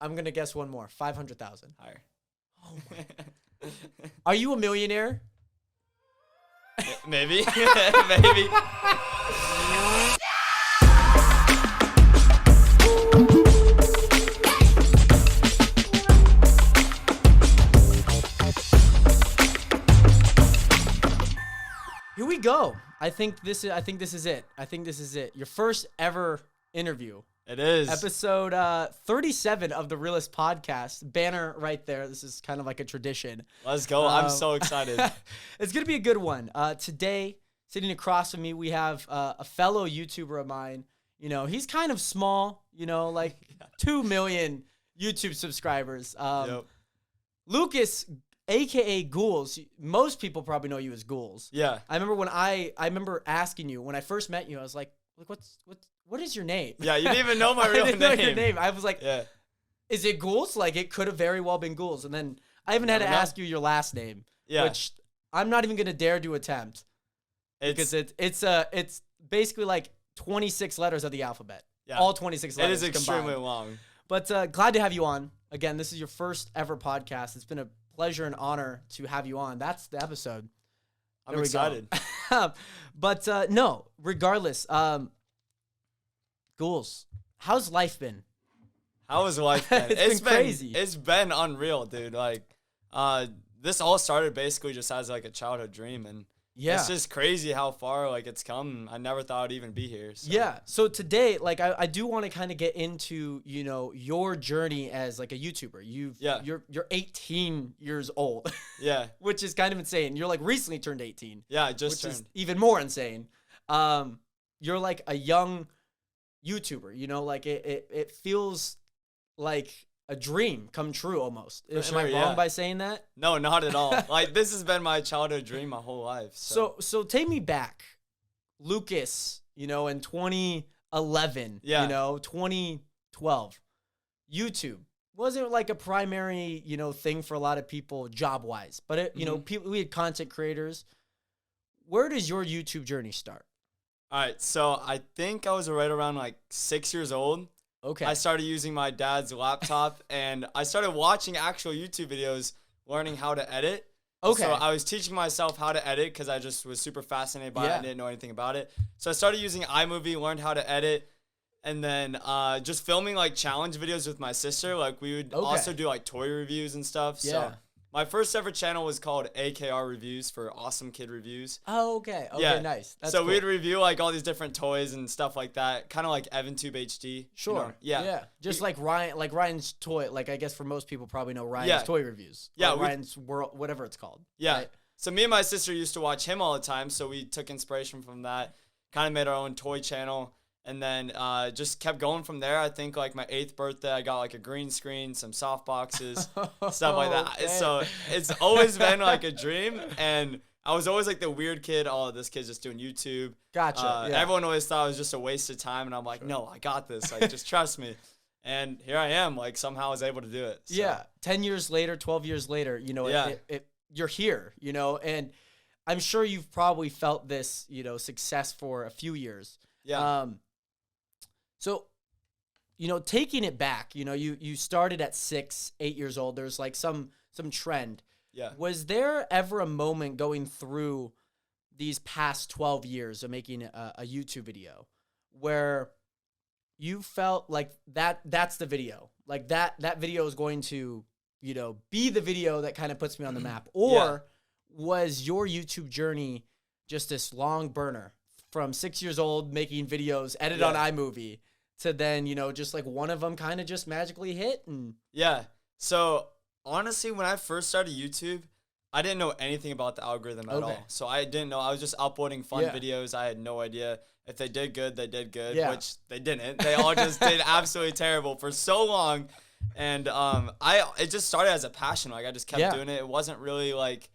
I'm going to guess one more. 500,000. Higher. Oh my. Are you a millionaire? Maybe. Maybe. Here we go. I think this is it. Your first ever interview. It is. Episode 37 of the Realest Podcast. Banner right there. This is kind of like a tradition. Let's go. I'm so excited. It's going to be a good one. Today, sitting across from me, we have a fellow YouTuber of mine. You know, he's kind of small, you know, like 2 million YouTube subscribers. Yep. Lucas, a.k.a. Ghoulz. Most people probably know you as Ghoulz. Yeah. I remember when I remember asking you, when I first met you, I was like, what is your name? Yeah, you didn't even know my real I didn't name. know your name. I was like, yeah. Is it Ghoulz? Like, it could have very well been Ghoulz. And then I even had to ask you your last name, which I'm not even going to dare to attempt. Because it's basically like 26 letters of the alphabet. Yeah. All 26 letters It is extremely combined. long. But glad to have you on. Again, this is your first ever podcast. It's been a pleasure and honor to have you on. That's the episode. I'm excited. But no, regardless, Ghoulz, how's life been? How has life been? It's been crazy. It's been unreal, dude. Like, this all started basically just as like a childhood dream, and it's just crazy how far like it's come. I never thought I'd even be here. So. Yeah. So today, like, I do want to kind of get into, you know, your journey as like a YouTuber. You're 18 years old. Yeah. Which is kind of insane. You're like recently turned 18. Yeah, I just turned. Which is even more insane. You're like a young YouTuber, you know, like it feels like a dream come true almost. Am I wrong by saying that? No, not at all. Like, this has been my childhood dream my whole life. So take me back, Lucas, you know, in 2011, you know, 2012, YouTube wasn't like a primary, you know, thing for a lot of people job wise, but it, you know, we had content creators. Where does your YouTube journey start? All right, so I think I was right around like 6 years old. Okay. I started using my dad's laptop, and I started watching actual YouTube videos, learning how to edit. Okay. So I was teaching myself how to edit because I just was super fascinated by it. I didn't know anything about it. So I started using iMovie, learned how to edit, and then just filming like challenge videos with my sister. Like, we would also do like toy reviews and stuff. Yeah. So my first ever channel was called AKR Reviews, for Awesome Kid Reviews. Oh, okay. Okay, yeah. Nice. That's so cool. we'd review like all these different toys and stuff like that, kind of like EvanTube HD. Sure. You know? Yeah. Just like Ryan's toy. Like, I guess for most people probably know Ryan's toy reviews. Yeah. Ryan's World, whatever it's called. Yeah. Right? So me and my sister used to watch him all the time, so we took inspiration from that, kind of made our own toy channel. And then just kept going from there. I think like my 8th birthday, I got like a green screen, some soft boxes, stuff like that. Okay. So it's always been like a dream. And I was always like the weird kid. Oh, this kid's just doing YouTube. Gotcha. Everyone always thought it was just a waste of time. And I'm like, no, I got this. Like, just trust me. And here I am. Like, somehow I was able to do it. So. Yeah. 10 years later, 12 years later, you know, you're here, you know. And I'm sure you've probably felt this, you know, success for a few years. Yeah. So, you know, taking it back, you know, you started at 6, 8 years old. There's like some trend. Yeah. Was there ever a moment going through these past 12 years of making a YouTube video where you felt like that's the video, like that video is going to, you know, be the video that kind of puts me on the map? Or was your YouTube journey just this long burner from 6 years old making videos edited on iMovie to then, you know, just like one of them kind of just magically hit? And so honestly, when I first started YouTube, I didn't know anything about the algorithm at all. So I didn't know. I was just uploading fun videos. I had no idea. If they did good, they did good, which they didn't. They all just did absolutely terrible for so long. And it just started as a passion. Like, I just kept doing it. It wasn't really like,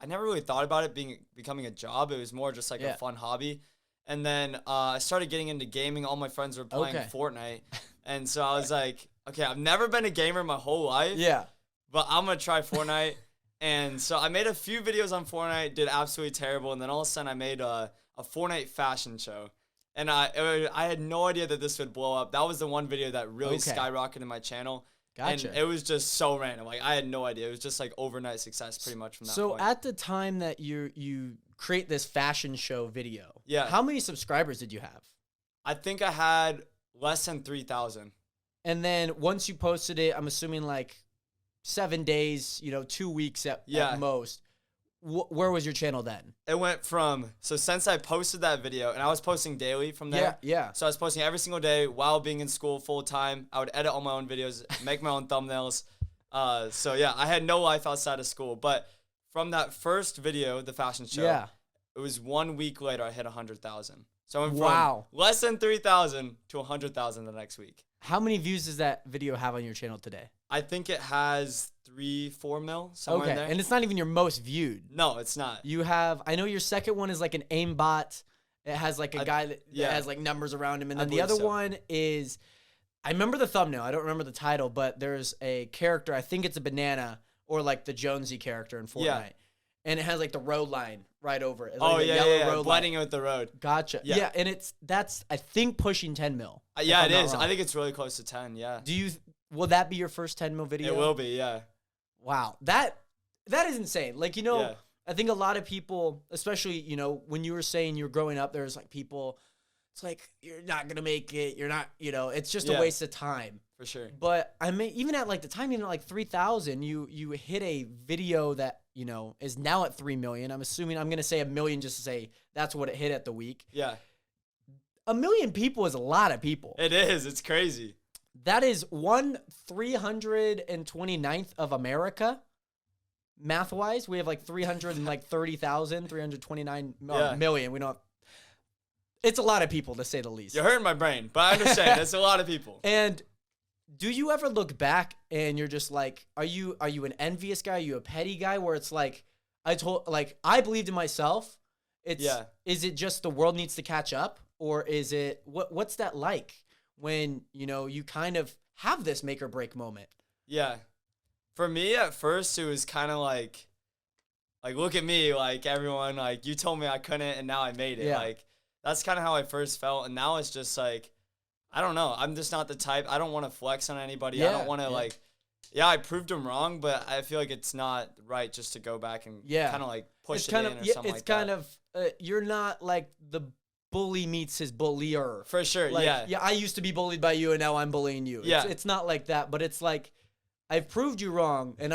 I never really thought about it becoming a job. It was more just like a fun hobby. And then I started getting into gaming. All my friends were playing Fortnite. And so I was like, okay, I've never been a gamer my whole life. Yeah. But I'm going to try Fortnite. And so I made a few videos on Fortnite, did absolutely terrible. And then all of a sudden I made a Fortnite fashion show. And I had no idea that this would blow up. That was the one video that really skyrocketed my channel. Gotcha. And it was just so random. Like, I had no idea. It was just like overnight success pretty much from that point. So at the time that you create this fashion show video, yeah, how many subscribers did you have? I think I had less than 3,000. And then once you posted it, I'm assuming like 7 days, 2 weeks at most. Where was your channel then? It went from, so since I posted that video, and I was posting daily from there. Yeah. So I was posting every single day while being in school full time. I would edit all my own videos, make my own thumbnails. So yeah, I had no life outside of school. But from that first video, the fashion show, it was 1 week later I hit 100,000. So I went from less than 3,000 to 100,000 the next week. How many views does that video have on your channel today? I think it has 3-4 mil somewhere in there. And it's not even your most viewed. No, it's not. You have, I know your second one is like an aimbot. It has like a guy that has like numbers around him. And then the other one is, I remember the thumbnail. I don't remember the title, but there's a character. I think it's a banana or like the Jonesy character in Fortnite. Yeah. And it has like the road line right over it. Like blending with the road. Gotcha. Yeah, and that's I think pushing 10 mil. Yeah, it is. I think it's really close to 10. Yeah. Will that be your first 10 mil video? It will be. Yeah. Wow, that is insane. Like I think a lot of people, especially when you were saying you were growing up, there's like people. It's like you're not gonna make it. You're not. It's just a waste of time. For sure. But I mean, even at like the time, even at like 3,000, you hit a video that is now at 3 million. I'm assuming I'm gonna say 1 million just to say that's what it hit at the week. Yeah. 1 million people is a lot of people. It is. It's crazy. That is 1/329th of America. Math wise, we have like 330,000, 329 million. We don't. It's a lot of people to say the least. You're hurting my brain, but I understand. It's a lot of people. And do you ever look back and you're just like, are you an envious guy? Are you a petty guy? Where it's like, I believed in myself. Is it just the world needs to catch up, or is it what's that like when you kind of have this make or break moment? Yeah, for me at first it was kind of like look at me, like everyone, like you told me I couldn't, and now I made it. Like that's kind of how I first felt, and now it's just like, I don't know. I'm just not the type. I don't want to flex on anybody. I don't want to I proved them wrong, but I feel like it's not right just to go back and kind of like push it in or something like that. It's kind of, you're not like the bully meets his bullier. For sure, Yeah, I used to be bullied by you and now I'm bullying you. It's not like that, but it's like, I've proved you wrong and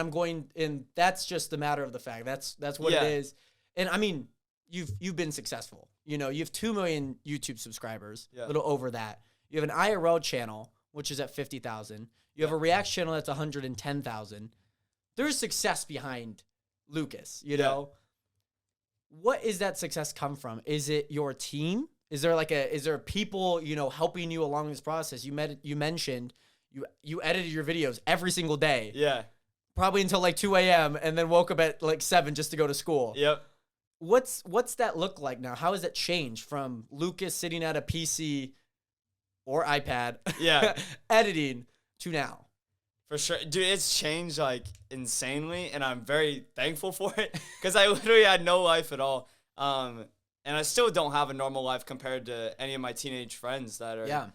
and that's just the matter of the fact. That's what it is. And I mean, you've been successful. You have 2 million YouTube subscribers, a little over that. You have an IRL channel, which is at 50,000. You have a React channel that's 110,000. There's success behind Lucas, know? What is that success come from? Is it your team? Is there people, helping you along this process? You mentioned you edited your videos every single day. Yeah. Probably until like 2 a.m. and then woke up at like 7 just to go to school. Yep. What's that look like now? How has it changed from Lucas sitting at a PC or iPad editing to now? For sure. Dude, it's changed like insanely, and I'm very thankful for it because I literally had no life at all. And I still don't have a normal life compared to any of my teenage friends that are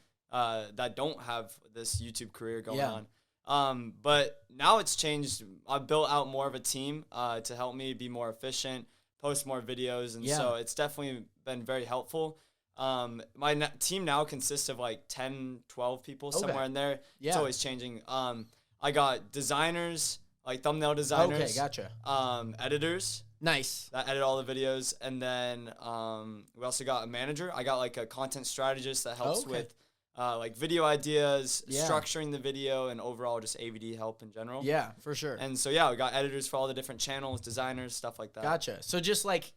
that don't have this YouTube career going on. But now it's changed. I've built out more of a team to help me be more efficient, post more videos, and so it's definitely been very helpful. My team now consists of like 10, 12 people, somewhere in there. It's always changing. I got designers, like thumbnail designers. Okay, gotcha. Editors. Nice. That edit all the videos. And then we also got a manager. I got like a content strategist that helps with like video ideas, structuring the video, and overall just AVD help in general. Yeah, for sure. And so, we got editors for all the different channels, designers, stuff like that. Gotcha. So just like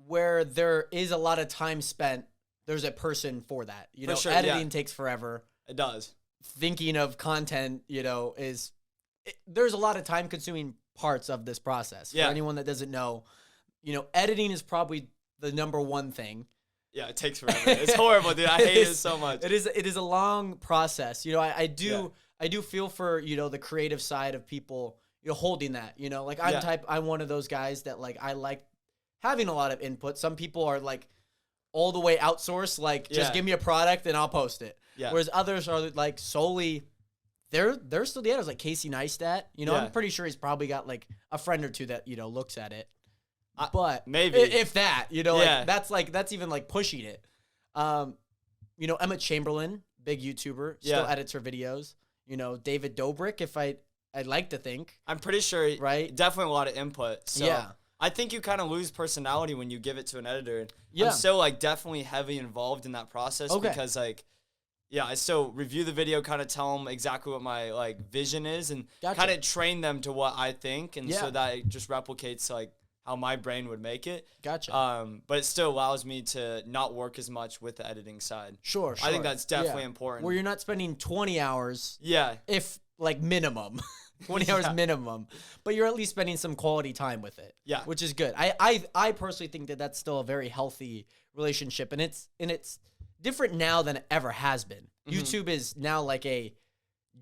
where there is a lot of time spent, there's a person for that. For sure, editing takes forever. It does. Thinking of content, there's a lot of time consuming parts of this process. For anyone that doesn't know, editing is probably the number one thing. Yeah, it takes forever. It's horrible, dude. I hate it so much. It is a long process. I do feel for, the creative side of people, holding that, like I'm one of those guys that like, I like having a lot of input. Some people are like all the way outsourced, like just give me a product and I'll post it. Yeah. Whereas others are like solely they're still the editors, like Casey Neistat. You know, I'm pretty sure he's probably got like a friend or two that, you know, looks at it. But maybe if that, you know, like that's even like pushing it. You know, Emma Chamberlain, big YouTuber, still edits her videos. You know, David Dobrik, if I'd like to think. I'm pretty sure, right? Definitely a lot of input. So yeah. I think you kind of lose personality when you give it to an editor. I'm still like definitely heavy involved in that process because like, I still review the video, kind of tell them exactly what my like vision is and kind of train them to what I think. And so that it just replicates like how my brain would make it. Gotcha. But it still allows me to not work as much with the editing side. Sure. I think that's definitely important. Where you're not spending 20 hours. Yeah. If like minimum. 20 hours minimum, but you're at least spending some quality time with it. Yeah. Which is good. I personally think that that's still a very healthy relationship, and it's different now than it ever has been. YouTube is now like a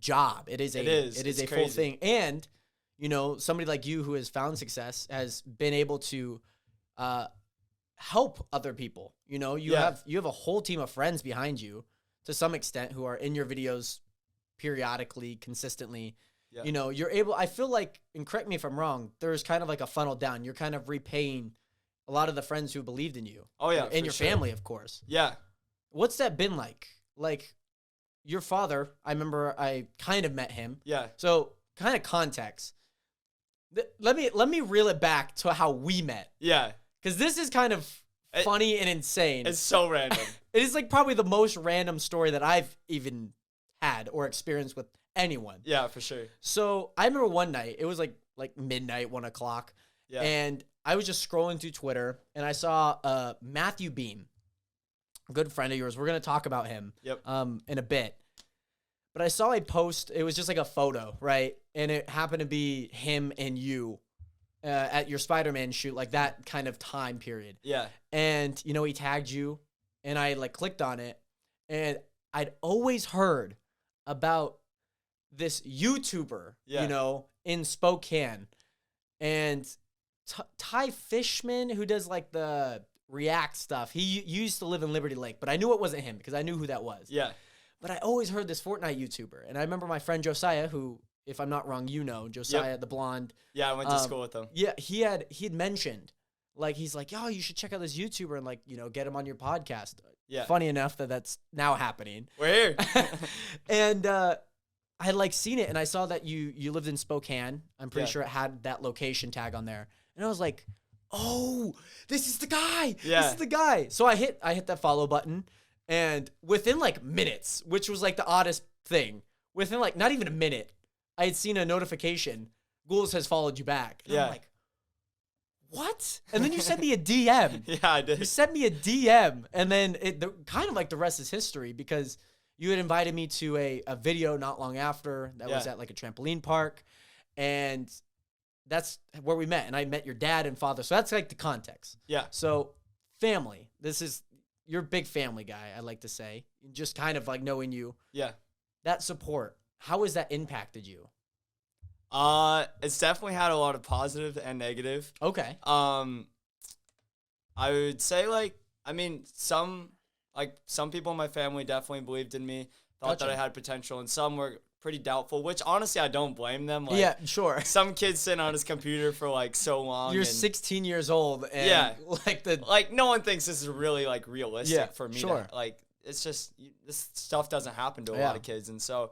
job. It is a full thing. And, you know, somebody like you who has found success has been able to help other people. You know, you have a whole team of friends behind you to some extent who are in your videos periodically, consistently. Yeah. You know, you're able, I feel like, and correct me if I'm wrong, there's kind of like a funnel down. You're kind of repaying a lot of the friends who believed in you. Oh, yeah. And your family, of course. Yeah. What's that been like? Like, your father, I remember I kind of met him. Yeah. So, kind of context. Let me reel it back to how we met. Yeah. Because this is kind of funny and insane. It's so random. It is like probably the most random story that I've even had or experienced with anyone. Yeah, for sure. So I remember one night, it was like midnight, 1 o'clock. Yeah. And I was just scrolling through Twitter and I saw Matthew Beem, a good friend of yours. We're going to talk about him in a bit. But I saw a post, it was just like a photo, right? And it happened to be him and you at your Spider-Man shoot, like that kind of time period. Yeah. And, you know, he tagged you and I like clicked on it and I'd always heard about this YouTuber, you know, in Spokane, and Ty Fishman, who does like the React stuff. He used to live in Liberty Lake, but I knew it wasn't him because I knew who that was. Yeah. But I always heard this Fortnite YouTuber, and I remember my friend Josiah, who, if I'm not wrong, you know, Josiah, the blonde. Yeah, I went to school with him. Yeah, he had mentioned, like, he's like, yo, you should check out this YouTuber and like, you know, get him on your podcast. Yeah. Funny enough that's now happening. We're here. And I had like seen it and I saw that you lived in Spokane. I'm pretty sure it had that location tag on there. And I was like, oh, this is the guy. Yeah. This is the guy. So I hit that follow button and within like minutes, which was like the oddest thing, within like not even a minute, I had seen a notification, Ghoulz has followed you back. And I'm like, what? And then you sent me a DM. Yeah, I did. You sent me a DM and then kind of like the rest is history because you had invited me to a video not long after that was at like a trampoline park. And that's where we met. And I met your dad and father. So that's like the context. Yeah. So family, you're a big family guy, I like to say. Just kind of like knowing you. Yeah. That support, how has that impacted you? It's definitely had a lot of positive and negative. Okay. I would say some people in my family definitely believed in me, thought that I had potential, and some were pretty doubtful, which honestly I don't blame them. Like, yeah, sure. Some kid's sitting on his computer for like so long. You're 16 years old and like no one thinks this is really like realistic for me. Sure. It's just this stuff doesn't happen to a lot of kids, and so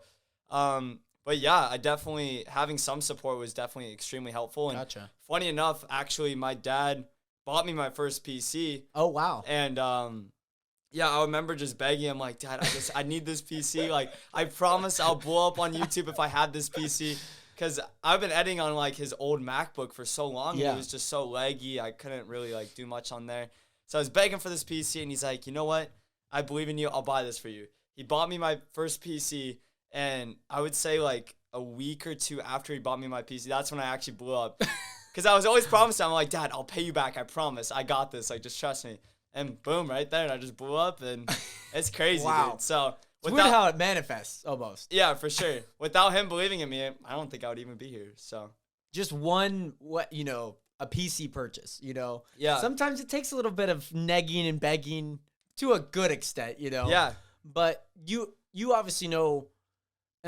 but yeah, I definitely having some support was definitely extremely helpful. And funny enough, actually my dad bought me my first PC. Oh wow. And yeah, I remember just begging him, like, Dad, I need this PC. Like, I promise I'll blow up on YouTube if I had this PC. Because I've been editing on, like, his old MacBook for so long. Yeah. And it was just so laggy. I couldn't really, like, do much on there. So I was begging for this PC, and he's like, you know what? I believe in you. I'll buy this for you. He bought me my first PC, and I would say, like, a week or two after he bought me my PC, that's when I actually blew up. Because I was always promising, I'm like, Dad, I'll pay you back. I promise. I got this. Like, just trust me. And boom, right there, and I just blew up, and it's crazy, dude. So it's weird how it manifests, almost. Yeah, for sure. Without him believing in me, I don't think I would even be here. So just a PC purchase, Yeah. Sometimes it takes a little bit of negging and begging to a good extent, Yeah. But you obviously know,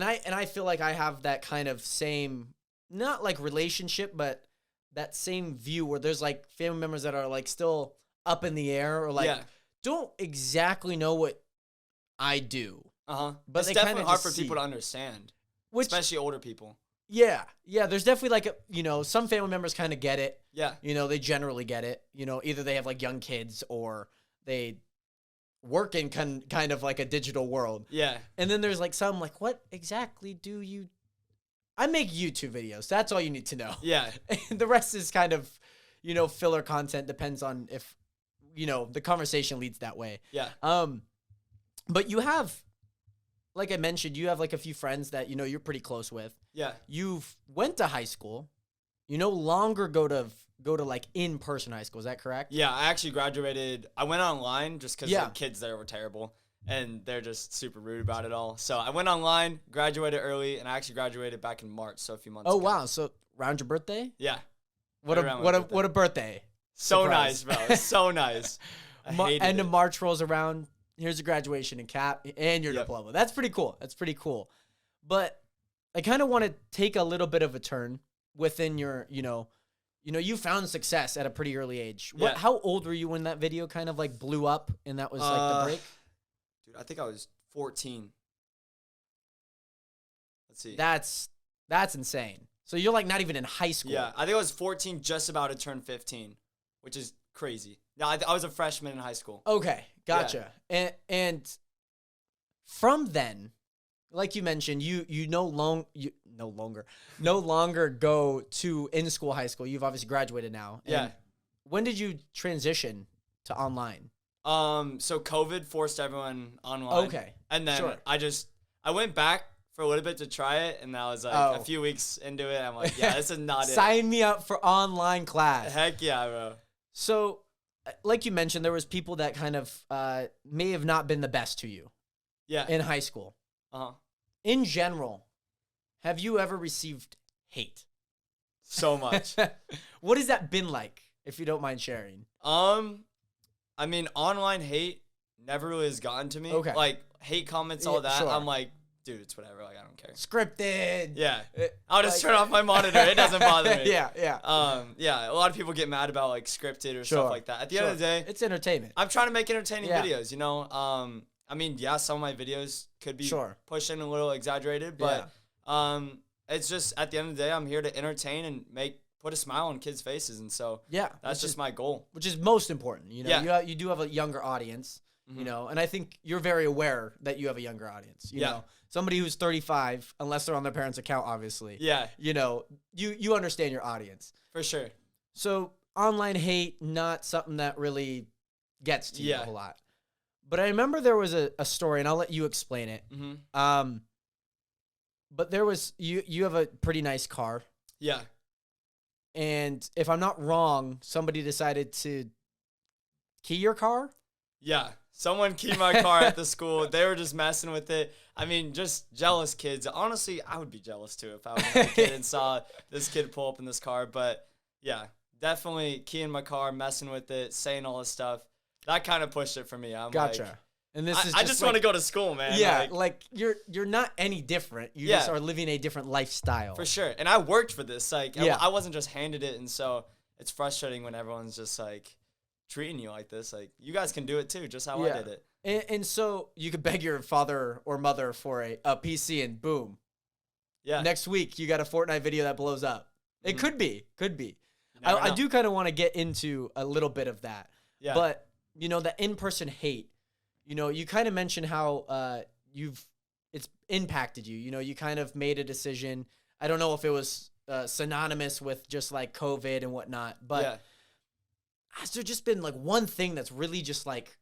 And I feel like I have that kind of same, not like relationship, but that same view where there's like family members that are like still up in the air or like don't exactly know what I do. But it's definitely hard for people to understand, especially older people. Yeah. There's definitely like, some family members kind of get it. Yeah. They generally get it. Either they have like young kids or they work in kind of like a digital world. Yeah. And then there's like some like, what exactly do you... I make YouTube videos. That's all you need to know. Yeah. And the rest is kind of, filler content. Depends on if, the conversation leads that way. Yeah. But you have, like I mentioned, you have like a few friends that, you're pretty close with. Yeah. You've went to high school. You no longer go to like in-person high school. Is that correct? Yeah. I actually graduated. I went online just because the kids there were terrible. And they're just super rude about it all. So I went online, graduated early, and I actually graduated back in March, so a few months ago. Oh, wow. So around your birthday? Yeah. What a birthday. So Surprise. nice, bro. So nice. End of March rolls around. Here's your graduation and cap and your diploma. That's pretty cool. But I kind of want to take a little bit of a turn within your, you found success at a pretty early age. How old were you when that video kind of like blew up and that was like the break? Dude, I think I was 14. Let's see. That's insane. So you're like not even in high school. Yeah, I think I was 14, just about to turn 15, which is crazy. Yeah, I was a freshman in high school. Okay, gotcha. Yeah. And from then, like you mentioned, you no longer go to in-school high school. You've obviously graduated now. Yeah. When did you transition to online? So COVID forced everyone online. Okay. And then I went back for a little bit to try it, and I was like a few weeks into it. I'm like, yeah, this is not it. Sign me up for online class. Heck yeah, bro. So, like you mentioned, there was people that kind of may have not been the best to you. Yeah. In high school. In general, have you ever received hate? So much. What has that been like, if you don't mind sharing? I mean, online hate never really has gotten to me. Okay. Like, hate comments, all that. Sure. I'm like, dude, it's whatever. Like, I don't care. Scripted. Yeah. I'll just turn off my monitor. It doesn't bother me. Yeah. Yeah, a lot of people get mad about, like, scripted or stuff like that. At the end of the day, it's entertainment. I'm trying to make entertaining videos, I mean, yeah, some of my videos could be pushing a little exaggerated, but it's just, at the end of the day, I'm here to entertain and put a smile on kids' faces, and so that's just my goal. Which is most important, you do have a younger audience, and I think you're very aware that you have a younger audience, you know. Somebody who's 35, unless they're on their parents' account, obviously. Yeah. You understand your audience. For sure. So online hate, not something that really gets to you a whole lot. But I remember there was a story, and I'll let you explain it. But there was, you have a pretty nice car. Yeah. And if I'm not wrong, somebody decided to key your car? Yeah. Someone keyed my car at the school. They were just messing with it. I mean, just jealous kids. Honestly, I would be jealous too if I was a kid and saw this kid pull up in this car. But yeah, definitely keying my car, messing with it, saying all this stuff. That kind of pushed it for me. I'm gotcha. Like, and this is I just want to go to school, man. Yeah, like you're not any different. You just are living a different lifestyle. For sure. And I worked for this. Like, I wasn't just handed it. And so it's frustrating when everyone's just like treating you like this. Like, you guys can do it too, just how I did it. And so you could beg your father or mother for a PC and boom. Yeah. Next week, you got a Fortnite video that blows up. It could be. I do kind of want to get into a little bit of that. Yeah. But, the in-person hate, you kind of mentioned how it's impacted you. You kind of made a decision. I don't know if it was synonymous with just like COVID and whatnot, but has there just been like one thing that's really just like,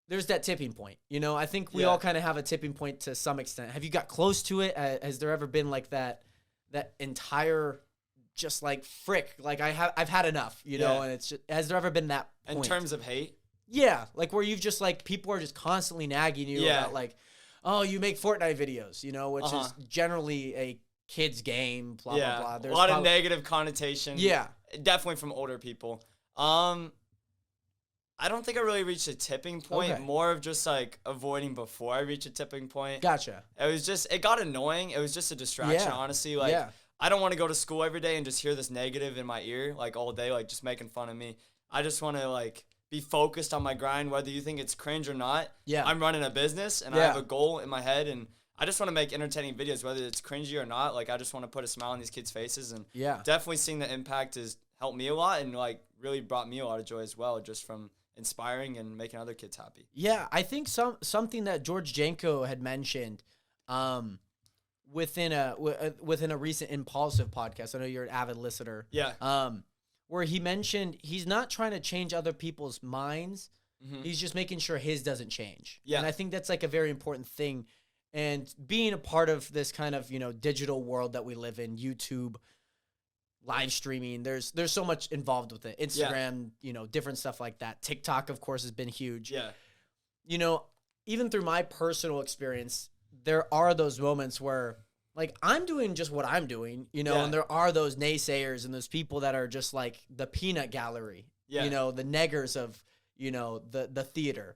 there's that tipping point, I think we all kind of have a tipping point to some extent. Have you got close to it? Has there ever been like that entire just like frick, like I've had enough, and it's just, has there ever been that point? In terms of hate? Yeah. Like where you've just like, people are just constantly nagging you about like, oh, you make Fortnite videos, which is generally a kid's game, blah, blah, blah. There's a lot of negative connotation. Yeah. Definitely from older people. I don't think I really reached a tipping point. Okay. More of just like avoiding before I reach a tipping point. Gotcha. It got annoying. It was just a distraction, honestly. Like, I don't want to go to school every day and just hear this negative in my ear, like all day, like just making fun of me. I just want to like be focused on my grind, whether you think it's cringe or not. Yeah. I'm running a business and I have a goal in my head, and I just want to make entertaining videos, whether it's cringy or not. Like, I just want to put a smile on these kids' faces, and definitely seeing the impact has helped me a lot and like really brought me a lot of joy as well, just from inspiring and making other kids happy. Yeah, I think something that George Janko had mentioned within a recent Impulsive podcast. I know you're an avid listener. Yeah. Where he mentioned he's not trying to change other people's minds. Mm-hmm. He's just making sure his doesn't change. Yeah. And I think that's like a very important thing. And being a part of this kind of, digital world that we live in, YouTube, live streaming, there's so much involved with it. Instagram, different stuff like that. TikTok, of course, has been huge. Yeah. Even through my personal experience, there are those moments where, like, I'm doing just what I'm doing, and there are those naysayers and those people that are just like the peanut gallery, the neggers of, the theater.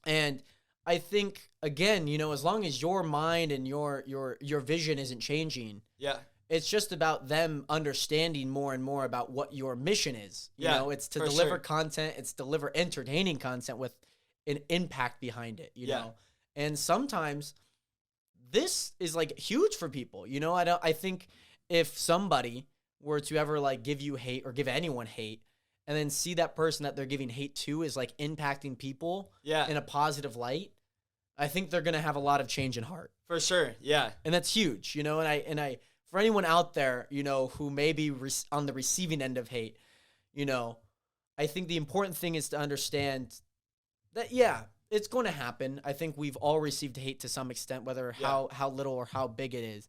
And I think, again, as long as your mind and your vision isn't changing, it's just about them understanding more and more about what your mission is. It's to deliver content, it's deliver entertaining content with an impact behind it, know. And sometimes this is like huge for people. I think if somebody were to ever like give you hate or give anyone hate, and then see that person that they're giving hate to is like impacting people in a positive light, I think they're going to have a lot of change in heart. For sure. Yeah. And that's huge, and I, for anyone out there, who may be on the receiving end of hate, I think the important thing is to understand that, it's going to happen. I think we've all received hate to some extent, whether how little or how big it is.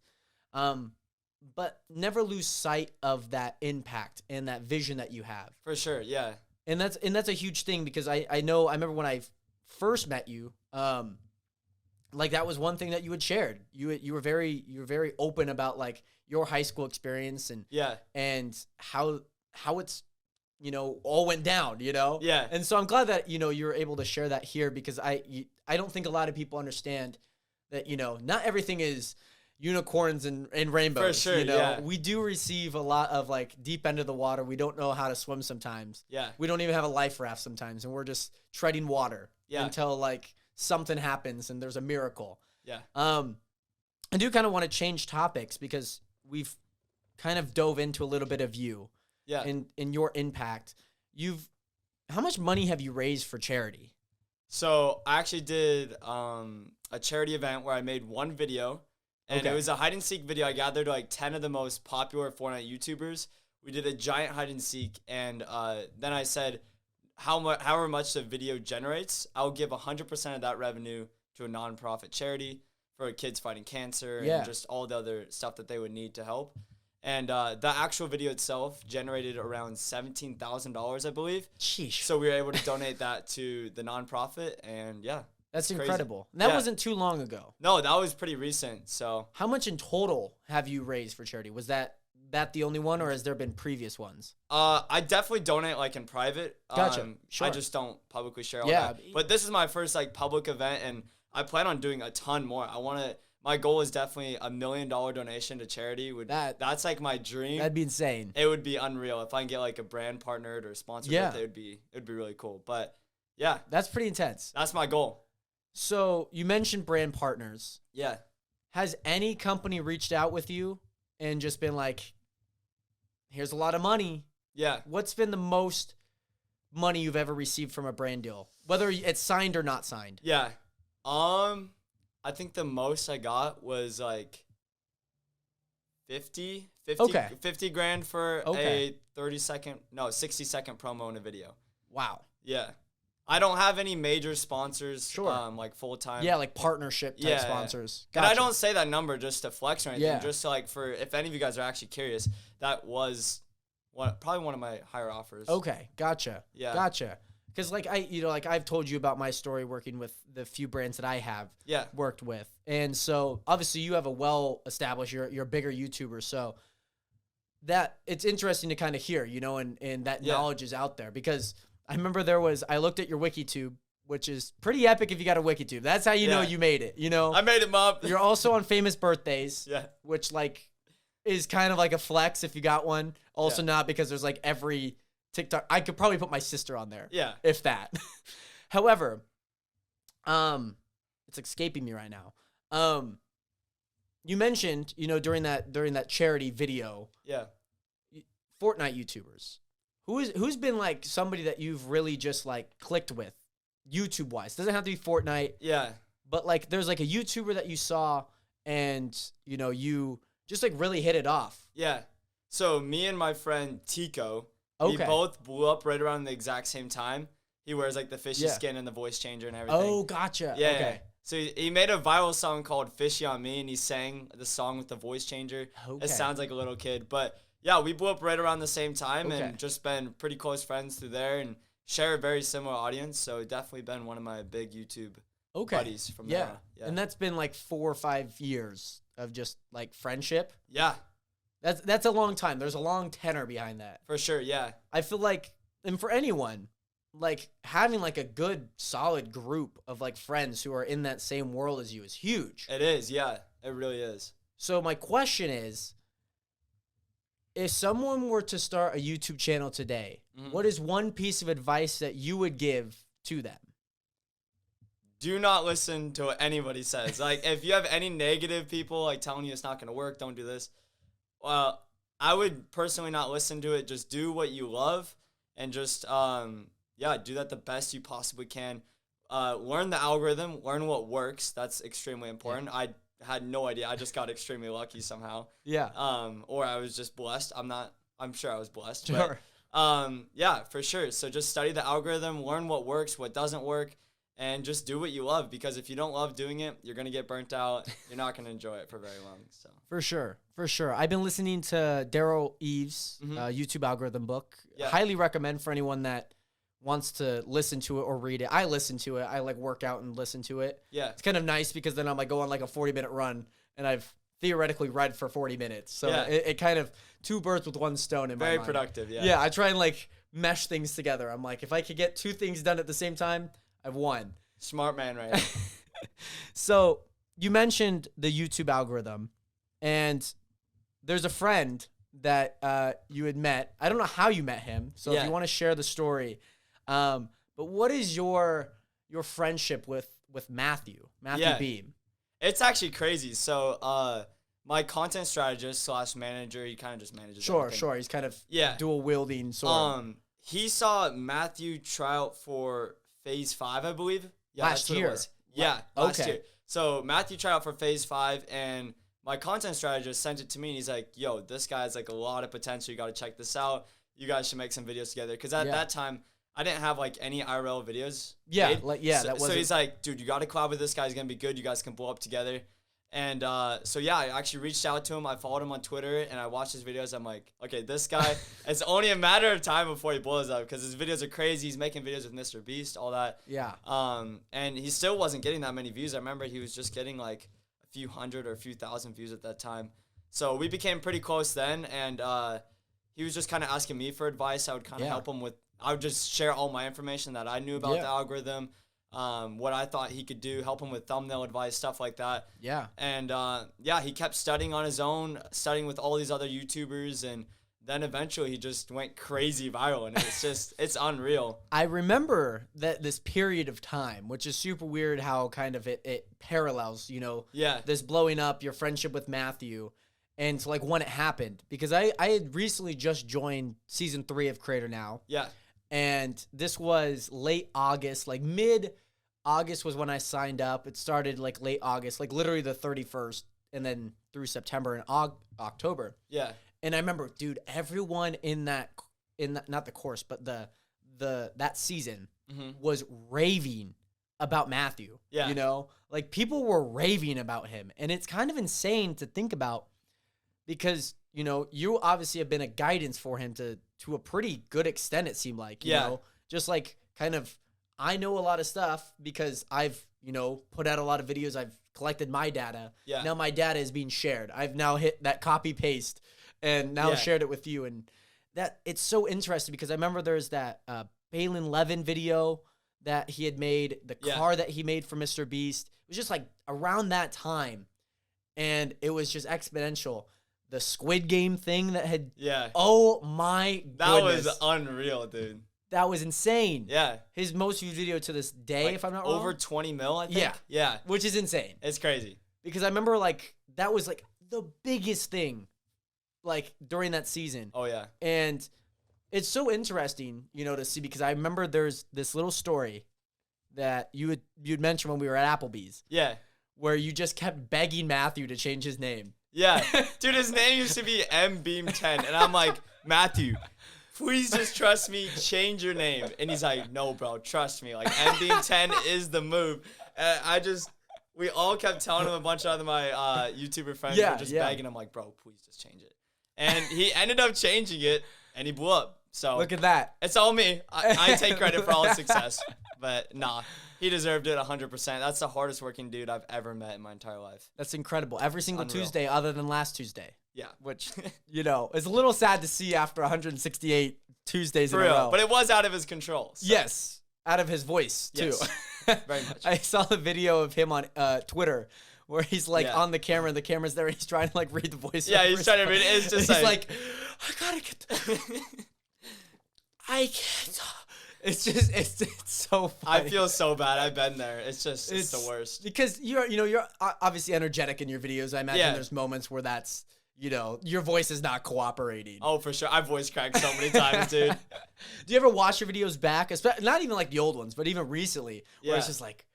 But never lose sight of that impact and that vision that you have. For sure, yeah. And that's a huge thing, because I remember when I first met you, like that was one thing that you had shared. You were very open about like your high school experience and how it's all went down, Yeah. And so I'm glad that, you were able to share that here, because I don't think a lot of people understand that, not everything is unicorns and rainbows. For sure, We do receive a lot of like deep end of the water. We don't know how to swim sometimes. Yeah. We don't even have a life raft sometimes, and we're just treading water until like something happens and there's a miracle. Yeah. I do kind of want to change topics, because we've kind of dove into a little bit of you. Yeah. In your impact. How much money have you raised for charity? So I actually did a charity event where I made one video, and it was a hide and seek video. I gathered like 10 of the most popular Fortnite YouTubers. We did a giant hide and seek, and then I said, however much the video generates, I'll give 100% of that revenue to a nonprofit charity for kids fighting cancer and just all the other stuff that they would need to help. And the actual video itself generated around $17,000, I believe. Sheesh. So we were able to donate that to the nonprofit, and that's incredible. And that wasn't too long ago. No, that was pretty recent. So how much in total have you raised for charity? Was that the only one, or has there been previous ones? I definitely donate like in private. Gotcha. Sure. I just don't publicly share all that. But this is my first like public event, and I plan on doing a ton more. My goal is definitely $1 million donation to charity. That's like my dream. That'd be insane. It would be unreal if I can get like a brand partnered or sponsored with it. It'd be really cool. But that's pretty intense. That's my goal. So you mentioned brand partners. Yeah. Has any company reached out with you and just been like, here's a lot of money? Yeah. What's been the most money you've ever received from a brand deal, whether it's signed or not signed? Yeah. I think the most I got was like 50 grand for a 60-second promo in a video. Wow. Yeah. I don't have any major sponsors, like full-time. Yeah, like partnership type sponsors. Gotcha. And I don't say that number just to flex or anything, just to like if any of you guys are actually curious, that was probably one of my higher offers. Okay, gotcha. Yeah. Gotcha. Because like I've told you about my story working with the few brands that I have worked with. And so obviously you have a well-established, you're a bigger YouTuber. So that it's interesting to kind of hear, and that knowledge is out there, because I remember I looked at your WikiTube, which is pretty epic if you got a WikiTube. That's how you know you made it, I made it, Mom. You're also on Famous Birthdays, yeah, which like is kind of like a flex if you got one. Also not because there's like every TikTok. I could probably put my sister on there. Yeah. If that. However, it's escaping me right now. You mentioned, during that charity video, Fortnite YouTubers. Who's been like somebody that you've really just like clicked with YouTube wise? Doesn't have to be Fortnite. Yeah. But like there's like a YouTuber that you saw and you just like really hit it off. Yeah. So me and my friend Tico, we both blew up right around the exact same time. He wears like the fishy skin and the voice changer and everything. Oh, gotcha. Yeah. Okay. Yeah. So he made a viral song called Fishy on Me, and he sang the song with the voice changer. Okay. It sounds like a little kid. But yeah, we blew up right around the same time and just been pretty close friends through there and share a very similar audience. So definitely been one of my big YouTube buddies from there. Yeah. And that's been like 4 or 5 years of just like friendship. Yeah. That's a long time. There's a long tenor behind that. For sure, yeah. I feel like, and for anyone, like having like a good solid group of like friends who are in that same world as you is huge. It is, yeah. It really is. So my question is, if someone were to start a YouTube channel today, what is one piece of advice that you would give to them? Do not listen to what anybody says. Like, if you have any negative people like telling you it's not going to work, don't do this. Well, I would personally not listen to it. Just do what you love and just, do that the best you possibly can. Learn the algorithm, learn what works. That's extremely important. Yeah. I had no idea. I just got extremely lucky somehow. Yeah. Or I was just blessed. I'm sure I was blessed. Sure. But, for sure. So just study the algorithm, learn what works, what doesn't work, and just do what you love, because if you don't love doing it, you're going to get burnt out. You're not going to enjoy it for very long. So For sure. I've been listening to Daryl Eves' YouTube algorithm book. Yeah. Highly recommend for anyone that wants to listen to it or read it. I listen to it. I like work out and listen to it. Yeah. It's kind of nice because then I'm like go on like a 40-minute run and I've theoretically read for 40 minutes. So it kind of two birds with one stone in my mind. Very productive, yeah. Yeah, I try and like mesh things together. I'm like, if I could get two things done at the same time, I've won. Smart man, right? So you mentioned the YouTube algorithm, and there's a friend that you had met. I don't know how you met him, so if you want to share the story. But what is your friendship with Matthew Beem? It's actually crazy. So my content strategist / manager, he kind of just manages everything. Sure. He's kind of dual wielding sort of. He saw Matthew try out for Phase 5, I believe. Yeah, last year. It was. Yeah, last year. So Matthew tried out for Phase 5, and my content strategist sent it to me, and he's like, yo, this guy has like a lot of potential. You got to check this out. You guys should make some videos together. Because at that time, I didn't have like any IRL videos. So he's like, dude, you got to collab with this guy. He's going to be good. You guys can blow up together. And I actually reached out to him. I followed him on Twitter, and I watched his videos. I'm like, okay, this guy, it's only a matter of time before he blows up, because his videos are crazy. He's making videos with Mr. Beast, all that. Yeah. And he still wasn't getting that many views. I remember he was just getting like a few hundred or a few thousand views at that time. So we became pretty close then, and he was just kind of asking me for advice. I would kind of help him with, I would just share all my information that I knew about the algorithm. What I thought he could do, help him with thumbnail advice, stuff like that. Yeah. And he kept studying on his own, studying with all these other YouTubers, and then eventually he just went crazy viral, and it's unreal. I remember that this period of time, which is super weird how kind of it parallels, this blowing up, your friendship with Matthew, and like when it happened, because I had recently just joined season 3 of Creator Now. Yeah. And this was late August, like mid-August was when I signed up. It started like late August, like literally the 31st, and then through September and October. Yeah. And I remember, dude, everyone in that not the course, but that season was raving about Matthew. Yeah. Like people were raving about him. And it's kind of insane to think about because, you obviously have been a guidance for him to a pretty good extent, it seemed like, you know, just like kind of, I know a lot of stuff because I've, put out a lot of videos. I've collected my data. Yeah. Now my data is being shared. I've now hit that copy paste and now shared it with you. And that it's so interesting because I remember there's that Balin Levin video that he had made, the car that he made for Mr. Beast. It was just like around that time. And it was just exponential. The Squid Game thing that had... Yeah. Oh, my goodness. That was unreal, dude. That was insane. Yeah. His most viewed video to this day, like, if I'm not wrong. Over 20 mil, I think. Yeah. Yeah. Which is insane. It's crazy. Because I remember, like, that was, like, the biggest thing, like, during that season. Oh, yeah. And it's so interesting, you know, to see, because I remember there's this little story that you'd mentioned when we were at Applebee's. Yeah. Where you just kept begging Matthew to change his name. Yeah. Dude, his name used to be Beam10. And I'm like, Matthew, please just trust me. Change your name. And he's like, no, bro, trust me. Like, Beam10 is the move. We all kept telling him, a bunch of my YouTuber friends were just begging him, like, bro, please just change it. And he ended up changing it, and he blew up. So look at that. It's all me. I take credit for all his success. But nah, he deserved it 100%. That's the hardest working dude I've ever met in my entire life. That's incredible. Every single Tuesday other than last Tuesday. Yeah. Which, you know, is a little sad to see after 168 Tuesdays in a row. But it was out of his control. So. Yes. Out of his voice, too. Yes. Very much. I saw the video of him on Twitter where he's like on the camera and the camera's there and he's trying to like read the voice. Yeah, he's trying to read it. It's just he's like, I gotta get I can't. It's just, it's so funny. I feel so bad. I've been there. It's the worst. Because you're obviously energetic in your videos. I imagine there's moments where that's, you know, your voice is not cooperating. Oh, for sure. I've voice cracked so many times, dude. Do you ever watch your videos back? Not even like the old ones, but even recently, where it's just like,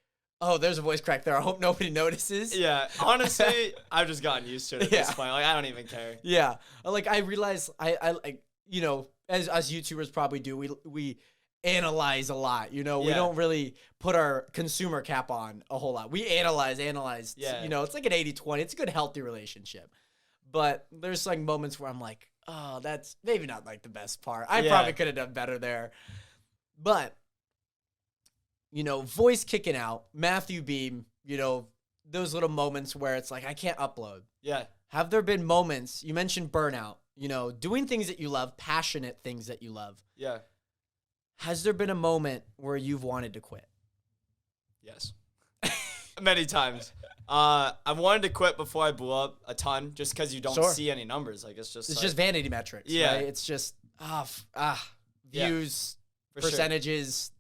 oh, there's a voice crack there. I hope nobody notices. Yeah. Honestly, I've just gotten used to it at this point. Like, I don't even care. Yeah. Like, I realize I like, you know, as YouTubers probably do, we analyze a lot, you know. We don't really put our consumer cap on a whole lot. We analyze. Yeah. You know, it's like an 80-20. It's a good, healthy relationship. But there's like moments where I'm like, oh, that's maybe not like the best part. I probably could have done better there. But, you know, voice kicking out, Matthew Beem, you know, those little moments where it's like, I can't upload. Yeah. Have there been moments, you mentioned burnout, you know, doing things that you love, passionate things that you love. Yeah. Has there been a moment where you've wanted to quit? Yes. Many times. I wanted to quit before I blew up a ton just because you don't see any numbers. Like, it's just vanity metrics. Yeah. Right? It's just, views, percentages.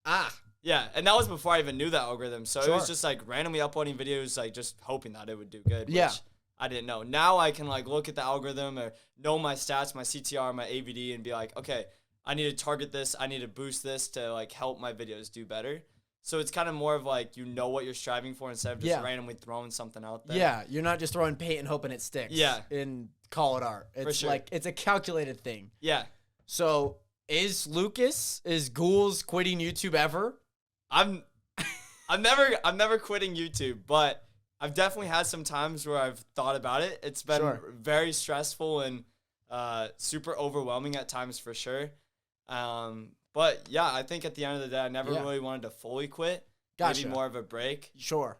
Sure. Yeah. And that was before I even knew the algorithm. So it was just like randomly uploading videos, like just hoping that it would do good. Yeah. Which I didn't know. Now I can like look at the algorithm or know my stats, my CTR, my AVD, and be like, okay, I need to target this. I need to boost this to like help my videos do better. So it's kind of more of like, you know what you're striving for instead of just randomly throwing something out there. Yeah, you're not just throwing paint and hoping it sticks. Yeah. And call it art. It's like, it's a calculated thing. Yeah. So is Ghoulz quitting YouTube ever? I'm never quitting YouTube, but I've definitely had some times where I've thought about it. It's been very stressful and super overwhelming at times for sure. But yeah, I think at the end of the day, I never really wanted to fully quit. Gotcha. Maybe more of a break. Sure.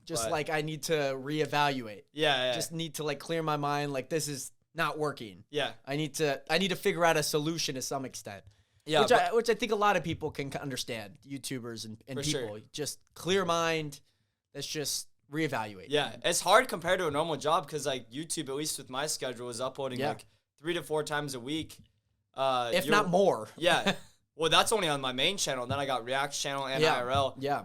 Just like I need to reevaluate. Yeah. Just need to like clear my mind. Like, this is not working. Yeah. I need to figure out a solution to some extent. Yeah. Which I think a lot of people can understand. YouTubers and people. Sure. Just clear mind. Let's just reevaluate. Yeah. It's hard compared to a normal job because like YouTube, at least with my schedule, is uploading like 3 to 4 times a week. If not more. Yeah. Well, that's only on my main channel. And then I got React's channel and IRL. Yeah.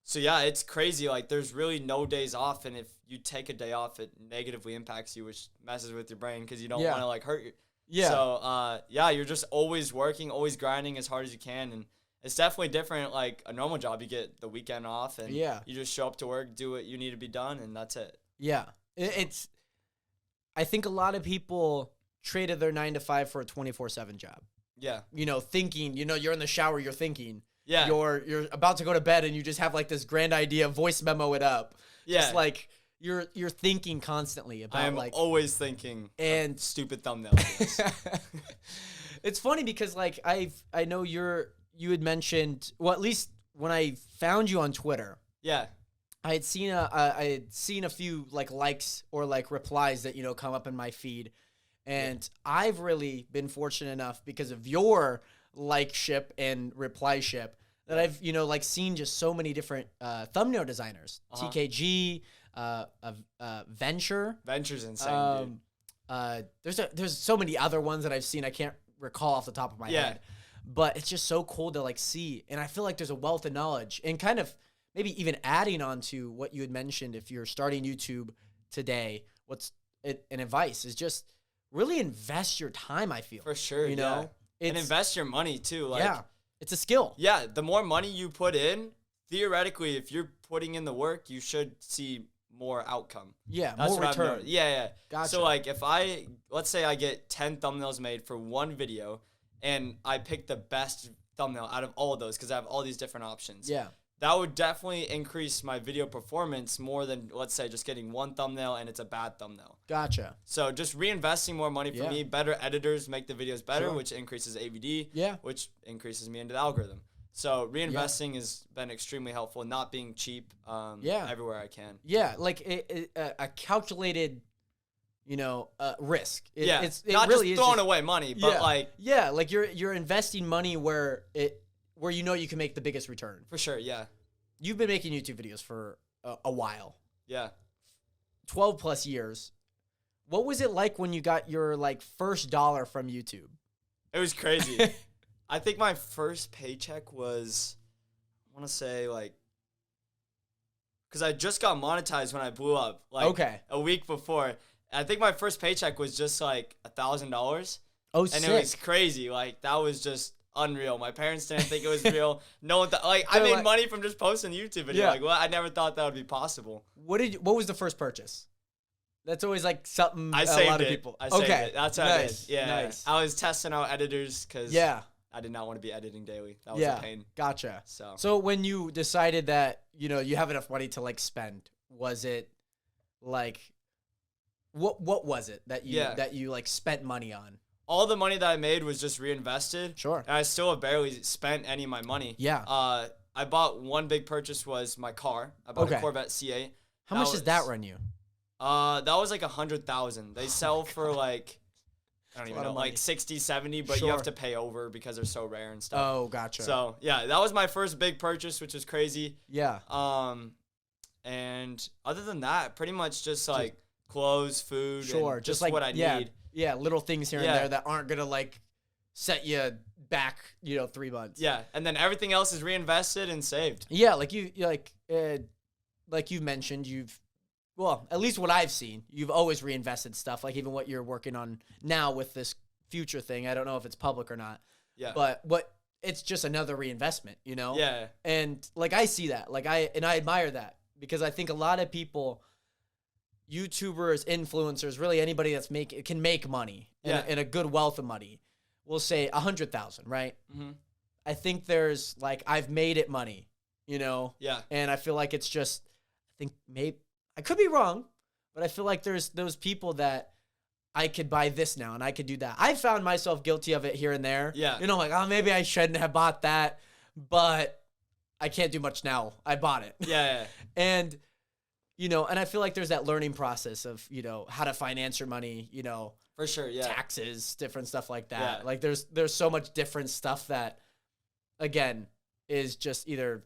So yeah, it's crazy. Like, there's really no days off, and if you take a day off, it negatively impacts you, which messes with your brain because you don't want to like hurt you. Yeah. So you're just always working, always grinding as hard as you can, and it's definitely different. Like a normal job, you get the weekend off, and you just show up to work, do what you need to be done, and that's it. Yeah. I think a lot of people traded their 9-to-5 for a 24/7 job. Yeah. You know, thinking, you know, you're in the shower, you're thinking. Yeah. You're about to go to bed and you just have like this grand idea, voice memo it up. Yeah. Just like you're thinking constantly about I am like always thinking and stupid thumbnails. It's funny because like I know you had mentioned, well, at least when I found you on Twitter. Yeah. I had seen a few like likes or like replies that, you know, come up in my feed. And I've really been fortunate enough because of your like ship and reply ship that I've, you know, like seen just so many different thumbnail designers. TKG, Venture. Venture's insane, dude. There's so many other ones that I've seen. I can't recall off the top of my head. But it's just so cool to like see. And I feel like there's a wealth of knowledge and kind of maybe even adding on to what you had mentioned. If you're starting YouTube today, an advice is just really invest your time. I feel for sure, you know, and invest your money too. Like, it's a skill. Yeah, the more money you put in, theoretically, if you're putting in the work, you should see more outcome. Yeah, that's more return. Yeah. Gotcha. So like, let's say I get 10 thumbnails made for one video, and I pick the best thumbnail out of all of those because I have all these different options. Yeah. That would definitely increase my video performance more than, let's say, just getting one thumbnail and it's a bad thumbnail. Gotcha. So just reinvesting more money for me. Better editors make the videos better, which increases AVD, which increses me into the algorithm. So reinvesting has been extremely helpful, not being cheap everywhere I can. Yeah, like a calculated, you know, risk. It not really just throwing away money, but like you're investing money where you know you can make the biggest return. For sure, yeah. You've been making YouTube videos for a while. Yeah. 12 plus years. What was it like when you got your like first dollar from YouTube? It was crazy. I think my first paycheck was, I want to say like, because I just got monetized when I blew up, like a week before. I think my first paycheck was just like $1,000. Oh, and sick. It was crazy. Like that was just unreal. My parents didn't think it was real. No one thought, like, I made money from just posting YouTube video. Like, well, I never thought that would be possible. What was the first purchase? That's always like something I saved a lot it. of people. I saved it. That's what I did. Yeah. Nice. I was testing out editors because I did not want to be editing daily. That was a pain. Gotcha. So when you decided that, you know, you have enough money to like spend, was it like, what was it that you like spent money on? All the money that I made was just reinvested. Sure. And I still have barely spent any of my money. Yeah. I bought one big purchase was my car. I bought a Corvette C8. How much does that run you? That was like $100,000. They sell for like, I don't even know, like 60, 70, but you have to pay over because they're so rare and stuff. Oh, gotcha. So yeah, that was my first big purchase, which was crazy. Yeah. And other than that, pretty much just like clothes, food, and just like what I need. Yeah, little things here and there that aren't gonna like set you back, you know, 3 months. Yeah, and then everything else is reinvested and saved. Yeah, like you mentioned, well, at least what I've seen, you've always reinvested stuff. Like even what you're working on now with this future thing, I don't know if it's public or not. Yeah. But it's just another reinvestment, you know? Yeah. And like I see that, I admire that because I think a lot of people, YouTubers, influencers, really anybody that's can make money and a good wealth of money, will say 100,000, right? Mm-hmm. I think there's like I've made it money, you know. Yeah. And I feel like it's just, I think maybe I could be wrong, but I feel like there's those people that I could buy this now and I could do that. I found myself guilty of it here and there. Yeah. You know, like maybe I shouldn't have bought that, but I can't do much now. I bought it. Yeah. And you know, and I feel like there's that learning process of, you know, how to finance your money, you know. For sure, yeah. Taxes, different stuff like that. Yeah. Like there's so much different stuff that, again, is just either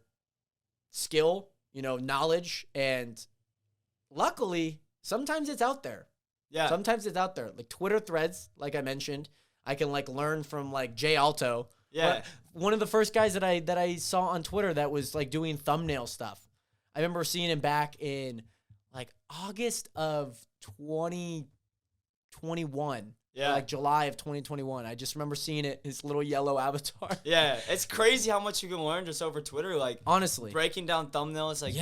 skill, you know, knowledge, and luckily, sometimes it's out there. Yeah. Sometimes it's out there. Like Twitter threads, like I mentioned, I can like learn from like Jay Alto. Yeah. One of the first guys that I saw on Twitter that was like doing thumbnail stuff. I remember seeing him back in like August of 2021. Yeah. Like July of 2021. I just remember seeing it, his little yellow avatar. Yeah. It's crazy how much you can learn just over Twitter. Like, honestly, breaking down thumbnails, like,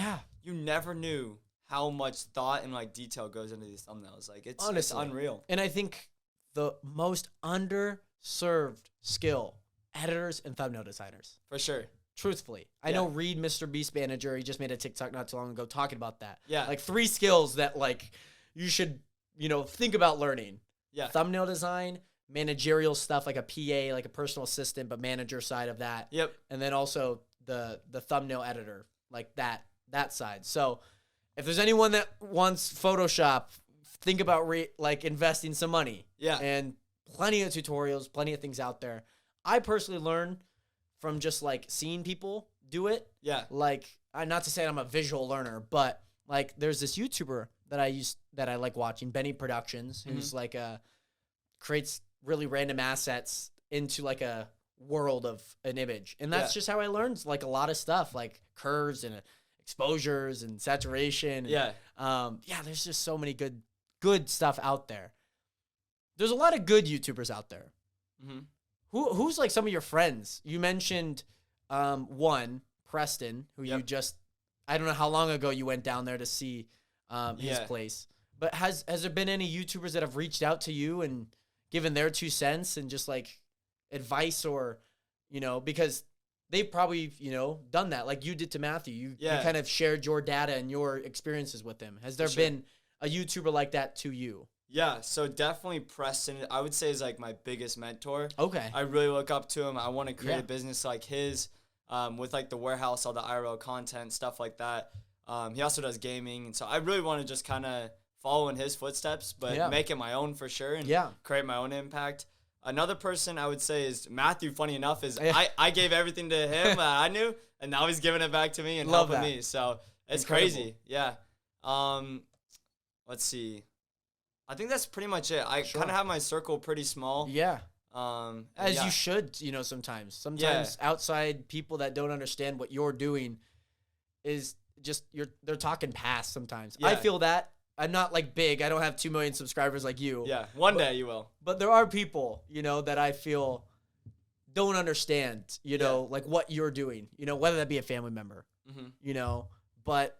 you never knew how much thought and like detail goes into these thumbnails. Like, it's unreal. And I think the most underserved skill, editors and thumbnail designers. For sure. Truthfully, I know Reed, Mr. Beast Manager, he just made a TikTok not too long ago talking about that. Yeah. Like 3 skills that like you should, you know, think about learning. Yeah. Thumbnail design, managerial stuff like a PA, like a personal assistant, but manager side of that. Yep. And then also the thumbnail editor, like that side. So if there's anyone that wants Photoshop, think about like investing some money. Yeah. And plenty of tutorials, plenty of things out there. I personally learn from just like seeing people do it. Yeah. Like, not to say I'm a visual learner, but like there's this YouTuber that I like watching, Benny Productions, who's like creates really random assets into like a world of an image. And that's just how I learned like a lot of stuff, like curves and exposures and saturation. And, there's just so many good stuff out there. There's a lot of good YouTubers out there. Mm-hmm. Who's like some of your friends? You mentioned one, Preston, who you just, I don't know how long ago you went down there to see his place. But has there been any YouTubers that have reached out to you and given their 2 cents and just like advice, or, because they've probably, done that like you did to Matthew. You kind of shared your data and your experiences with him. Has there been a YouTuber like that to you? Yeah, so definitely Preston, I would say, is like my biggest mentor. Okay. I really look up to him. I want to create a business like his, with like the warehouse, all the IRL content, stuff like that. He also does gaming, and so I really want to just kind of follow in his footsteps, but make it my own for sure, and create my own impact. Another person I would say is Matthew. Funny enough, is I gave everything to him that I knew, and now he's giving it back to me and helping me. So it's crazy. Yeah. Let's see. I think that's pretty much it. I kind of have my circle pretty small. Yeah. As you should, sometimes. Sometimes outside people that don't understand what you're doing is just they're talking past sometimes. I feel that. I'm not like big. I don't have 2 million subscribers like you. Yeah. One day you will. But there are people, that I feel don't understand, like what you're doing, whether that be a family member, but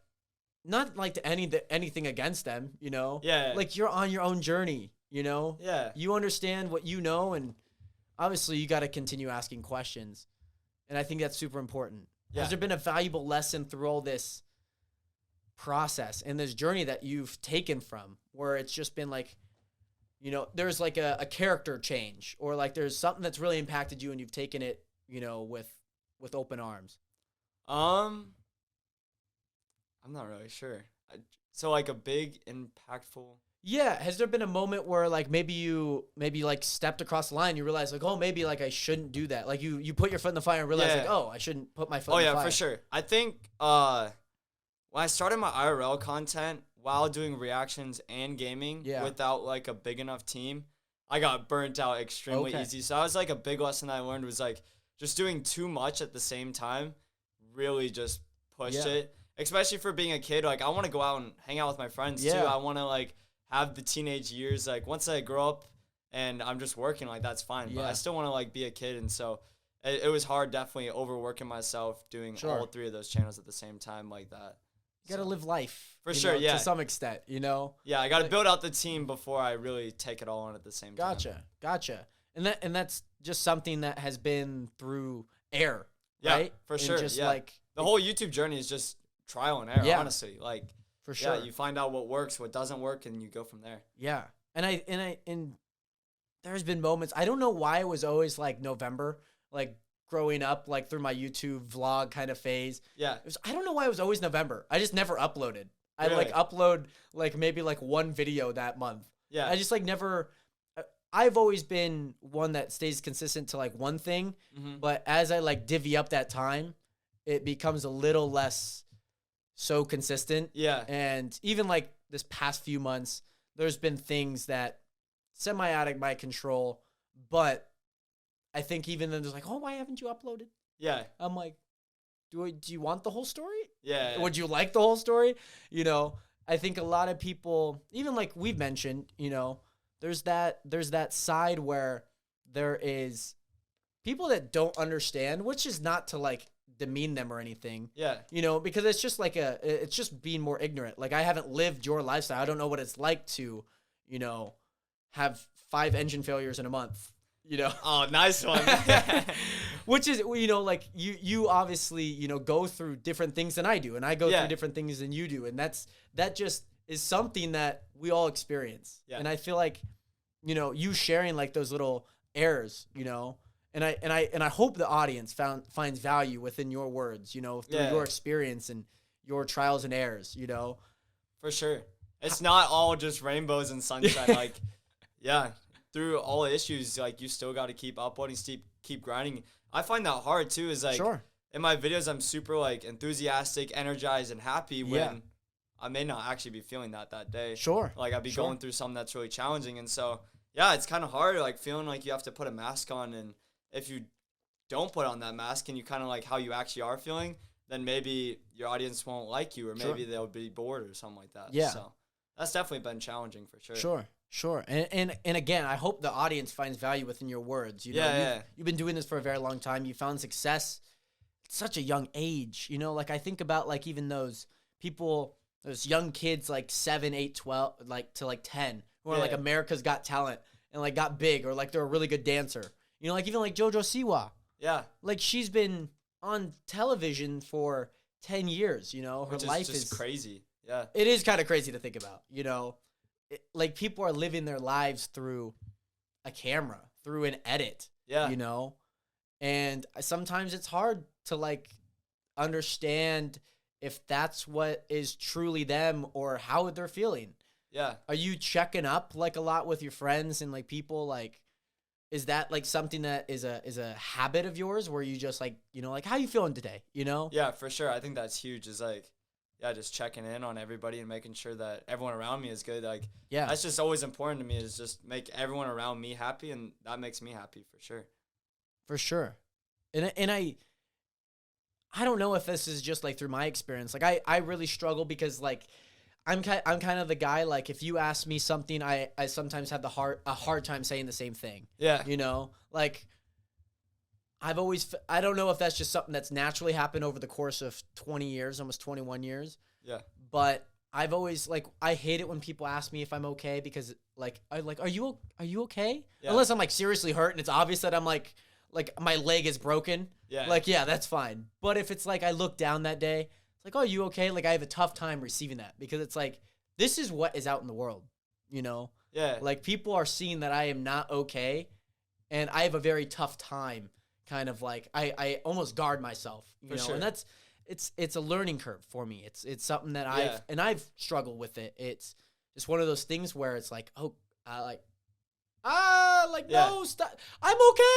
not like anything against them, like you're on your own journey, you understand what and obviously you got to continue asking questions. And I think that's super important. Has there been a valuable lesson through all this process and this journey that you've taken from, where it's just been like, there's like a character change, or like there's something that's really impacted you and you've taken it, with open arms? I'm not really sure. So like a big impactful. Yeah. Has there been a moment where like maybe you like stepped across the line, you realize like, oh, maybe like I shouldn't do that. Like you put your foot in the fire and realize like, oh, I shouldn't put my foot in the fire. Oh yeah, for sure. I think, when I started my IRL content while doing reactions and gaming without like a big enough team, I got burnt out extremely easy. So that was like a big lesson that I learned, was like just doing too much at the same time really just pushed it. Especially for being a kid, like I want to go out and hang out with my friends too. I want to like have the teenage years. Like once I grow up and I'm just working, like that's fine. But I still want to like be a kid, and so it was hard, definitely overworking myself doing all 3 of those channels at the same time like that. You got to live life. For sure, to some extent, Yeah, I got to build out the team before I really take it all on at the same time. Gotcha. And that's just something that has been through air, right? For sure. Just like the whole YouTube journey is just trial and error, honestly. Like for sure. Yeah, you find out what works, what doesn't work, and you go from there. Yeah. And there's been moments, I don't know why it was always like November, like growing up, like through my YouTube vlog kind of phase. Yeah. I don't know why it was always November. I just never uploaded. Really? I like upload like maybe like one video that month. Yeah. I just like never, I've always been one that stays consistent to like one thing. Mm-hmm. But as I like divvy up that time, it becomes a little less so consistent. Yeah. And even like this past few months, there's been things that semi out of my control, but I think even then there's like, oh, why haven't you uploaded? Yeah. I'm like, do you want the whole story? Yeah. Would you like the whole story? I think a lot of people, even like we've mentioned, there's that side where there is people that don't understand, which is not to like demean them or anything. Yeah. Because it's just like it's just being more ignorant. Like I haven't lived your lifestyle. I don't know what it's like to, have 5 engine failures in a month. Oh, nice one. Which is, like you obviously, go through different things than I do, and I go through different things than you do. And that just is something that we all experience. Yeah. And I feel like, you sharing like those little errors, and I hope the audience finds value within your words, through your experience and your trials and errors, For sure. It's not all just rainbows and sunshine. Like, yeah. Through all issues, like you still got to keep uploading, keep grinding. I find that hard too. Is like in my videos, I'm super like enthusiastic, energized, and happy when I may not actually be feeling that day. Like I'd be going through something that's really challenging, and so yeah, it's kind of hard. Like feeling like you have to put a mask on, and if you don't put on that mask and you kind of like how you actually are feeling, then maybe your audience won't like you, or maybe they'll be bored or something like that. Yeah. So that's definitely been challenging for sure. Sure. And again, I hope the audience finds value within your words. You know, you've been doing this for a very long time. You found success at such a young age. You know, like I think about like even those people, those young kids like 7, 8, 12, like to like 10, who are like America's Got Talent and like got big, or like they're a really good dancer. You know, like even like JoJo Siwa. Yeah. Like she's been on television for 10 years, you know. Her life is crazy. Yeah. It is kind of crazy to think about, you know. Like people are living their lives through a camera, through an edit. Yeah. You know. And sometimes it's hard to like understand if that's what is truly them or how they're feeling. Yeah. Are you checking up like a lot with your friends and like people like? Is that like something that is a habit of yours where you just like, you know, like how you feeling today, you know? Yeah, for sure. I think that's huge, is like, yeah, just checking in on everybody and making sure that everyone around me is good. Like, yeah, that's just always important to me, is just make everyone around me happy, and that makes me happy for sure. For sure. And I don't know if this is just like through my experience. Like I really struggle because like I'm kind of the guy, like, if you ask me something, I sometimes have a hard time saying the same thing. Yeah. You know? Like, I don't know if that's just something that's naturally happened over the course of 20 years, almost 21 years. Yeah. But I've always, like, I hate it when people ask me if I'm okay, because, like, are you okay? Yeah. Unless I'm, like, seriously hurt and it's obvious that I'm, like my leg is broken. Yeah. Like, yeah, that's fine. But if it's, like, I look down that day, like, oh, you okay? Like, I have a tough time receiving that, because it's like, this is what is out in the world, you know? Yeah. Like, people are seeing that I am not okay, and I have a very tough time, kind of like, I almost guard myself, you know? Sure. And that's, it's a learning curve for me. It's something that I've struggled with it. It's just one of those things where it's like, oh, no, stop. I'm okay.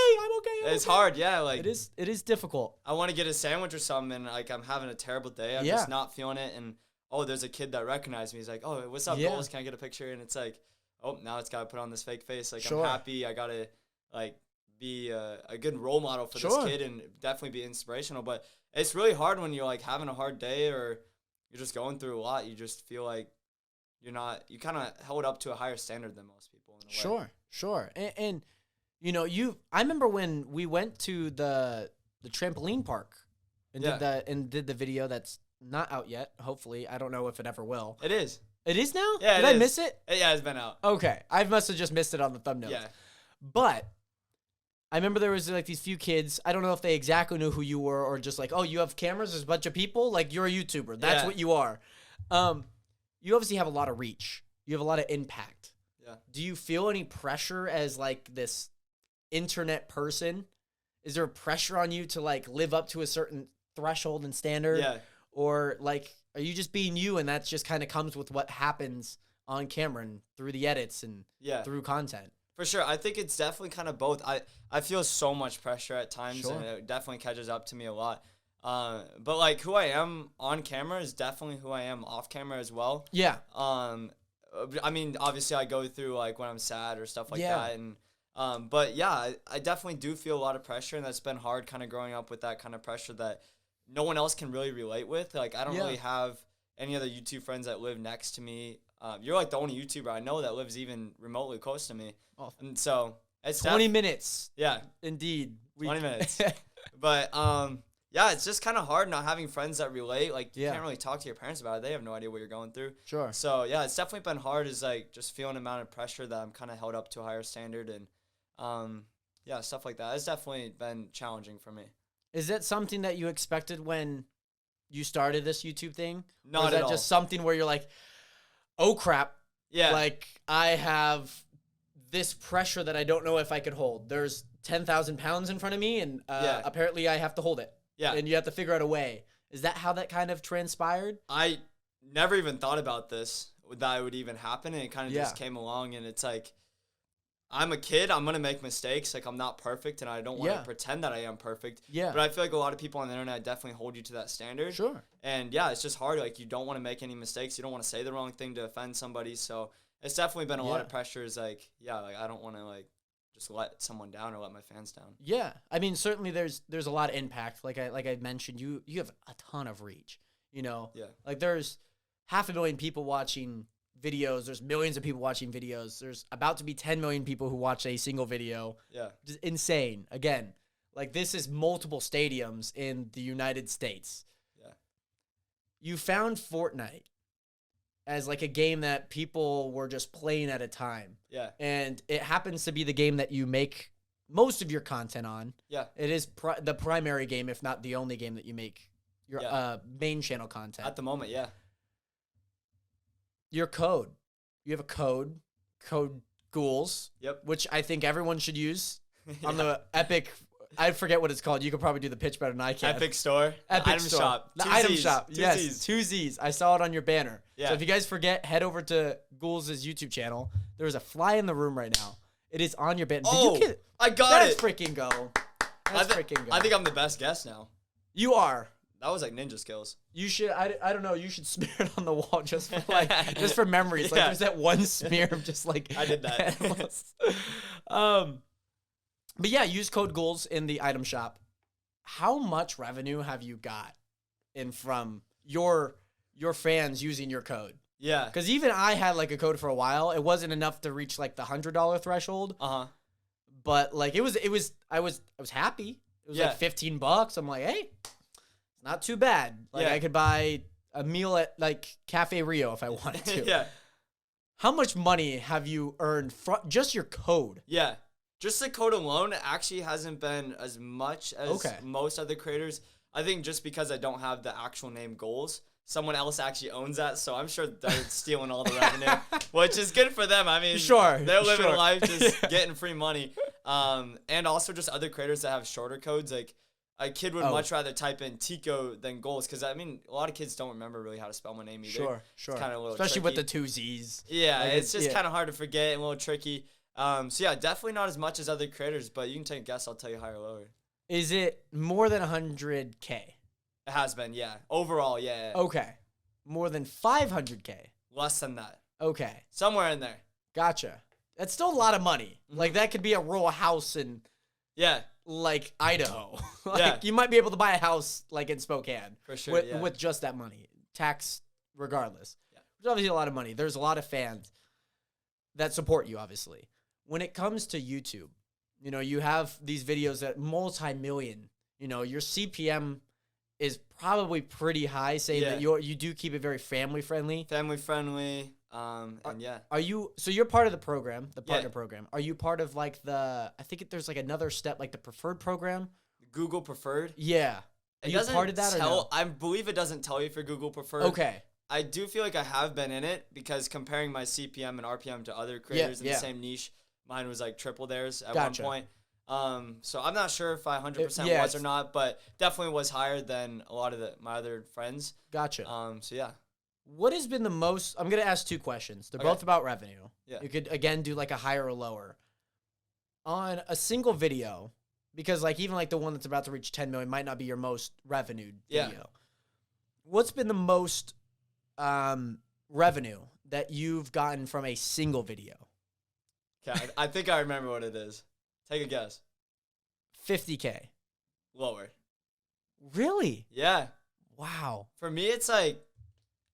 It's hard, yeah. Like it is difficult. I want to get a sandwich or something, and like I'm having a terrible day. I'm just not feeling it, and there's a kid that recognized me. He's like, oh, what's up, Ghoulz? Can I get a picture? And it's like, oh, now it's got to put on this fake face. Like, I'm happy. I got to like be a good role model for this kid, and definitely be inspirational. But it's really hard when you're like having a hard day, or you're just going through a lot. You just feel like you kind of held up to a higher standard than most people in a way. Sure. And you know, I remember when we went to the trampoline park and did the video that's not out yet. Hopefully, I don't know if it ever will. It is. It is now? Yeah. Did I miss it? Yeah, it's been out. Okay, I must have just missed it on the thumbnails. Yeah. But I remember there was like these few kids. I don't know if they exactly knew who you were, or just like, oh, you have cameras. There's a bunch of people. Like, you're a YouTuber. That's what you are. You obviously have a lot of reach. You have a lot of impact. Yeah. Do you feel any pressure as like this internet person? Is there pressure on you to like live up to a certain threshold and standard? Yeah. Or like, are you just being you, and that just kind of comes with what happens on camera and through the edits and through content? For sure. I think it's definitely kind of both. I feel so much pressure at times, and it definitely catches up to me a lot. But like who I am on camera is definitely who I am off camera as well. Yeah. I mean, obviously I go through like when I'm sad or stuff like that. And, but yeah, I definitely do feel a lot of pressure, and that's been hard kind of growing up with that kind of pressure that no one else can really relate with. Like, I don't really have any other YouTube friends that live next to me. You're like the only YouTuber I know that lives even remotely close to me. Oh. And so it's 20 minutes. Yeah. Indeed. 20 minutes. But, yeah, it's just kind of hard not having friends that relate. Like, you can't really talk to your parents about it. They have no idea what you're going through. Sure. So, yeah, it's definitely been hard, is, like, just feeling the amount of pressure that I'm kind of held up to a higher standard. And, yeah, stuff like that. It's definitely been challenging for me. Is that something that you expected when you started this YouTube thing? Not at all. Or is that just something where you're like, oh, crap. Yeah. Like, I have this pressure that I don't know if I could hold. There's 10,000 pounds in front of me, and apparently I have to hold it. Yeah. And you have to figure out a way. Is that how that kind of transpired? I never even thought about this, that it would even happen. And it kind of just came along. And it's like, I'm a kid. I'm going to make mistakes. Like, I'm not perfect, and I don't want to pretend that I am perfect. Yeah. But I feel like a lot of people on the internet definitely hold you to that standard. Sure. And, yeah, it's just hard. Like, you don't want to make any mistakes. You don't want to say the wrong thing to offend somebody. So it's definitely been a lot of pressures. Like, like, I don't want to, like, just let someone down or let my fans down. Yeah. I mean, certainly there's a lot of impact. Like I mentioned, you have a ton of reach, you know? Yeah. Like, there's 500,000 people watching videos. There's millions of people watching videos. There's about to be 10 million people who watch a single video. Yeah. Just insane. Again, like, this is multiple stadiums in the United States. Yeah. You found Fortnite as, like, a game that people were just playing at a time. Yeah. And it happens to be the game that you make most of your content on. Yeah. It is the primary game, if not the only game that you make your main channel content. At the moment, yeah. Your code. You have a code Ghoulz. Yep. Which I think everyone should use on the Epic. I forget what it's called. You could probably do the pitch better than I can. Epic Store. Epic item Store. shop. The Two item Z's. shop. Two Yes. Z's. 2 Z's. I saw it on your banner. Yeah. So if you guys forget, head over to Ghoulz' YouTube channel. There is a fly in the room right now. It is on your banner. Oh, I got That's it. freaking go. That's freaking go. I think I'm the best guest now. You are. That was like ninja skills. You should, I don't know, you should smear it on the wall just for just for memories. Like, there's that one smear of just like. I did that. But yeah, use code Ghoulz in the item shop. How much revenue have you got in from your fans using your code? Yeah. Because even I had like a code for a while. It wasn't enough to reach like the $100 threshold. But like I was happy. It was like $15. I'm like, hey, it's not too bad. Like I could buy a meal at like Cafe Rio if I wanted to. Yeah. How much money have you earned from just your code? Yeah. Just the code alone actually hasn't been as much as most other creators. I think just because I don't have the actual name Ghoulz. Someone else actually owns that, so I'm sure they're stealing all the revenue, which is good for them. I mean, they're living life just getting free money. And also just other creators that have shorter codes. Like, a kid would much rather type in Tico than Ghoulz, because, I mean, a lot of kids don't remember really how to spell my name either. Sure. It's kind of a little especially tricky. with the 2 Z's. Yeah, like it's just kind of hard to forget and a little tricky. So, yeah, definitely not as much as other creators, but you can take a guess. I'll tell you higher or lower. Is it more than 100K? It has been, yeah. Overall, yeah. Okay. More than 500K? Less than that. Okay. Somewhere in there. Gotcha. That's still a lot of money. Mm-hmm. Like, that could be a row house in, like, Idaho. Like, you might be able to buy a house, like, in Spokane. For sure, with just that money. Tax regardless. Yeah. Which is obviously a lot of money. There's a lot of fans that support you, obviously. When it comes to YouTube, you know, you have these videos that multi-million, you know, your CPM is probably pretty high, saying that you do keep it very family friendly. And yeah. Are you, so you're part of the program, the partner program. Are you part of like I think there's like another step, like the preferred program? Google Preferred? Yeah. Are you part of that or no? I believe it doesn't tell you for Google Preferred. Okay. I do feel like I have been in it, because comparing my CPM and RPM to other creators in the same niche, mine was like triple theirs at one point. So I'm not sure if I 100% was or not, but definitely was higher than a lot of my other friends. Gotcha. So yeah. What has been the most, I'm going to ask 2 questions. They're both about revenue. Yeah. You could, again, do like a higher or lower. On a single video, because like even like the one that's about to reach 10 million might not be your most revenued video. What's been the most revenue that you've gotten from a single video? Okay, I think I remember what it is. Take a guess. 50K. Lower. Really? Yeah. Wow. For me, it's like,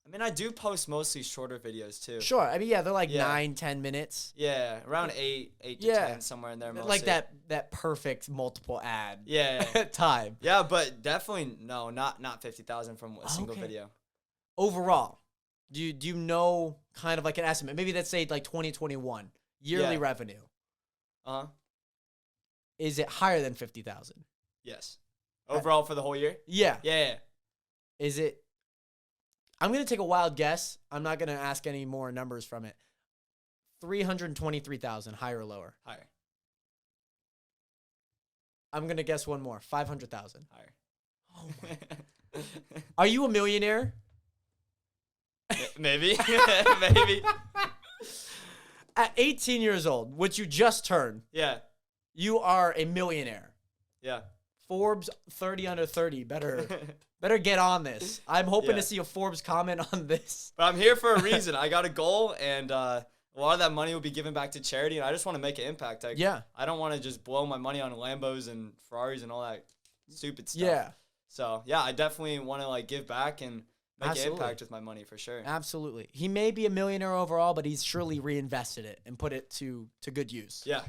I mean, I do post mostly shorter videos too. Sure. I mean, yeah, they're like 9-10 minutes. Yeah, around 8 to 10, somewhere in there mostly. Like that perfect multiple ad. Yeah. time. Yeah, but definitely not 50,000 from a single video. Overall, do you know kind of like an estimate? Maybe let's say like 2021 yearly revenue. Is it higher than 50,000? Yes. Overall for the whole year? Yeah. Yeah. Is it? I'm going to take a wild guess. I'm not going to ask any more numbers from it. 323,000, higher or lower? Higher. I'm going to guess one more. 500,000. Higher. Oh my. Are you a millionaire? Maybe. Maybe. At 18 years old, which you just turned, Yeah. you are a millionaire. Yeah. Forbes 30 under 30. Better get on this. I'm hoping to see a Forbes comment on this. But I'm here for a reason. I got a goal, and a lot of that money will be given back to charity, and I just want to make an impact. I don't want to just blow my money on Lambos and Ferraris and all that stupid stuff. Yeah. So, yeah, I definitely want to, like, give back and make an impact with my money for sure. Absolutely. He may be a millionaire overall, but he's surely reinvested it and put it to good use. Yeah.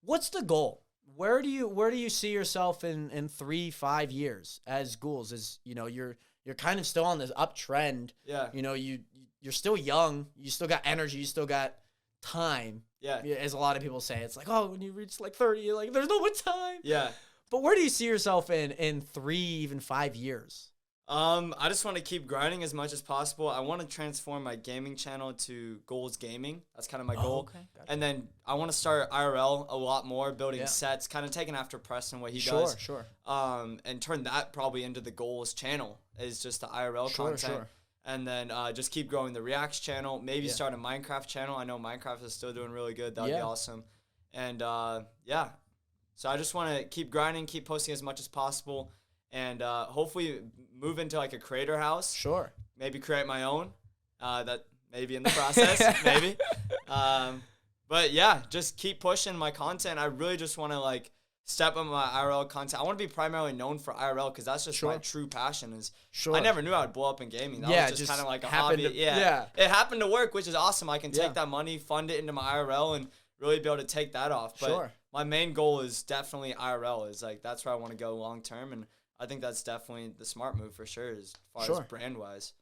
What's the goal? Where do you see yourself in 3-5 years as Ghoulz? As you know, you're kind of still on this uptrend. Yeah. You know, you're still young. You still got energy. You still got time. Yeah. As a lot of people say, it's like, oh, when you reach like 30, you're like, there's no more time. Yeah. But where do you see yourself in 3, even 5 years? I just want to keep grinding as much as possible. I want to transform my gaming channel to Ghoulz Gaming. That's kind of my goal. Okay. Gotcha. And then I want to start IRL a lot more, building sets, kind of taking after Preston what he does. Sure. And turn that probably into the Ghoulz channel is just the IRL content. Sure. And then just keep growing the Reacts channel. Maybe start a Minecraft channel. I know Minecraft is still doing really good. That would be awesome. And so I just want to keep grinding, keep posting as much as possible. And hopefully move into like a creator house. Sure. Maybe create my own. That maybe in the process, maybe. But yeah, just keep pushing my content. I really just want to like step up my IRL content. I want to be primarily known for IRL because that's just my true passion. I never knew I would blow up in gaming. That was just kind of like a hobby. It happened to work, which is awesome. I can take that money, fund it into my IRL, and really be able to take that off. But my main goal is definitely IRL. Is like that's where I want to go long term, and I think that's definitely the smart move for sure as far as brand-wise.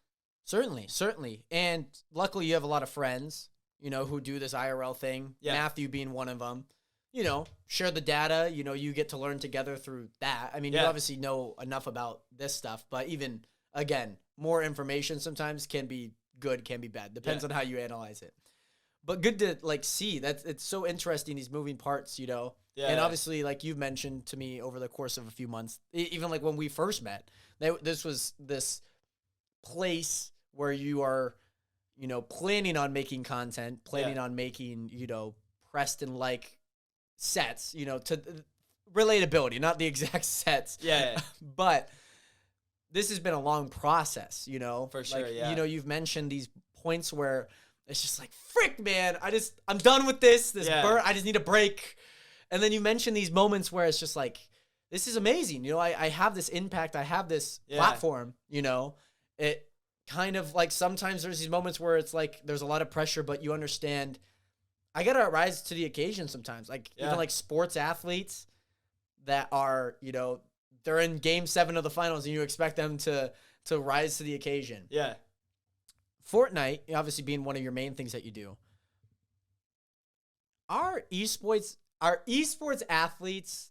Certainly. And luckily you have a lot of friends, you know, who do this IRL thing. Yeah. Matthew being one of them. You know, share the data. You know, you get to learn together through that. I mean, you obviously know enough about this stuff, but even, again, more information sometimes can be good, can be bad. Depends on how you analyze it. But good to, like, see. It's so interesting, these moving parts, you know. Yeah, and obviously, like you've mentioned to me over the course of a few months, even like when we first met, this was this place where you are, you know, planning on making content, planning on making, you know, Preston-like sets, you know, to relatability, not the exact sets. Yeah. But this has been a long process, you know. For sure, like, you know, you've mentioned these points where it's just like, frick, man, I'm done with this burn. I just need a break. And then you mention these moments where it's just like, this is amazing. You know, I have this impact. I have this platform, you know. It kind of like sometimes there's these moments where it's like there's a lot of pressure, but you understand I got to rise to the occasion sometimes. Like even like sports athletes that are, you know, they're in game 7 of the finals and you expect them to rise to the occasion. Yeah. Fortnite, obviously being one of your main things that you do. Are esports athletes?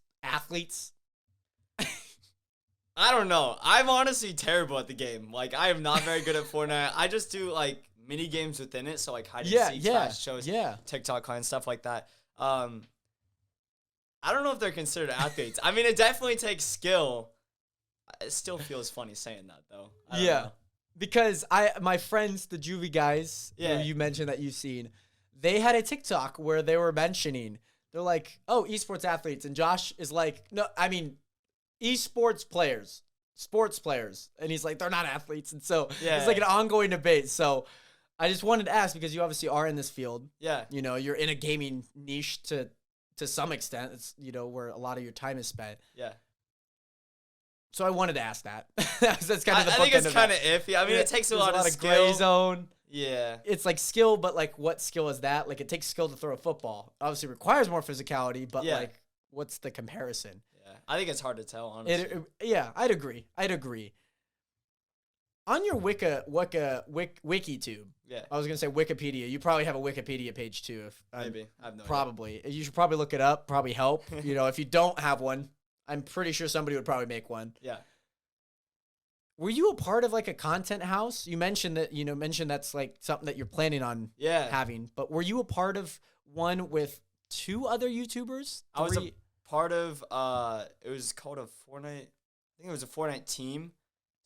I don't know. I'm honestly terrible at the game. Like, I am not very good at Fortnite. I just do, like, mini games within it. So, like, hide and seek, flash shows, TikTok clients, stuff like that. I don't know if they're considered athletes. I mean, it definitely takes skill. It still feels funny saying that, though. I don't know. Because my friends, the Juvie guys, who you mentioned that you've seen, they had a TikTok where they were mentioning, they're like, oh, esports athletes. And Josh is like, no, I mean, esports players, sports players. And he's like, they're not athletes. And so it's like an ongoing debate. So I just wanted to ask, because you obviously are in this field. Yeah. You know, you're in a gaming niche to some extent. It's, you know, where a lot of your time is spent. Yeah. So I wanted to ask that. That's kind of the I think it's kind of iffy. I mean, it takes a lot of skill. Gray zone. Yeah. It's like skill, but like what skill is that? Like it takes skill to throw a football. Obviously requires more physicality, but like what's the comparison? Yeah. I think it's hard to tell, honestly. I'd agree. On your WikiTube. Yeah. I was going to say Wikipedia. You probably have a Wikipedia page too. Maybe. I have no idea. Probably. You should probably look it up, probably help. You know, if you don't have one, I'm pretty sure somebody would probably make one. Yeah. Were you a part of like a content house? You mentioned that's like something that you're planning on having, but were you a part of one with 2 other YouTubers? 3? I was a part of, it was called a Fortnite, I think it was a Fortnite team.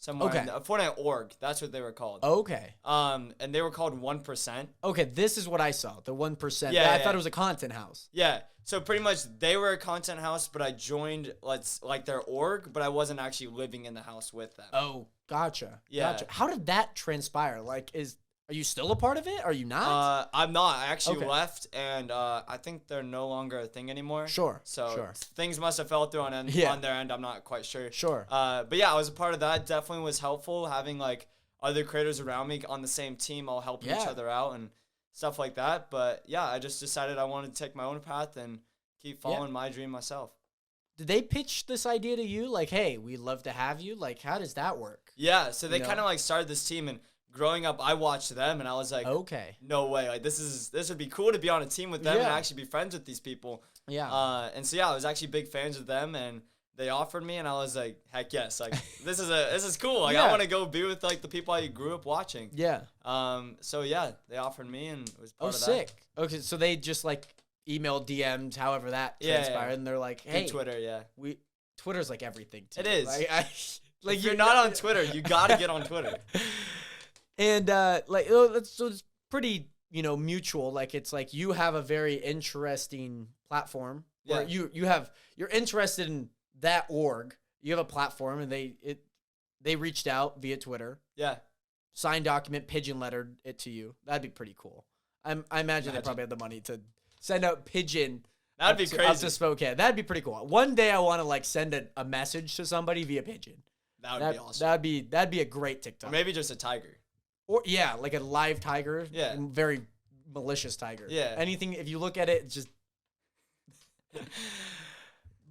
somewhere. In the Fortnite org. That's what they were called. Okay. And they were called 1%. Okay, this is what I saw. The 1%. Yeah, I thought it was a content house. Yeah. So pretty much they were a content house, but I joined like their org, but I wasn't actually living in the house with them. Oh, gotcha. Yeah. Gotcha. How did that transpire? Like, are you still a part of it? Are you not? I'm not. I actually left, and I think they're no longer a thing anymore. Sure. So things must have fell through on their end. I'm not quite sure. Sure. But yeah, I was a part of that. Definitely was helpful having like other creators around me on the same team, all helping each other out and stuff like that. But yeah, I just decided I wanted to take my own path and keep following my dream myself. Did they pitch this idea to you? Like, hey, we'd love to have you. Like, how does that work? Yeah. So they kind of like started this team, and growing up, I watched them, and I was like, okay, no way. Like, this would be cool to be on a team with them and actually be friends with these people. Yeah. And so, yeah, I was actually big fans of them, and they offered me, and I was like, heck yes. Like, this is cool. Like, I want to go be with, like, the people I grew up watching. Yeah. So, yeah, they offered me, and it was part of that. Oh, sick. Okay, so they just, like, emailed, DM'd, however that transpired, and they're like, hey. Twitter, Twitter's, like, everything, too. It is. Like, if you're not on Twitter, you got to get on Twitter. And, so it's pretty, mutual. Like, it's like you have a very interesting platform where you're interested in that org. You have a platform, and they reached out via Twitter. Yeah. Signed document, pigeon lettered it to you. That'd be pretty cool. I imagine they probably have the money to send out pigeon. That'd be crazy. Up to Spokane. That'd be pretty cool. One day I want to like send a message to somebody via pigeon. That would be awesome. That'd be a great TikTok. Or maybe just a tiger. Or like a live tiger. Yeah. Very malicious tiger. Yeah. Anything, if you look at it, it's just.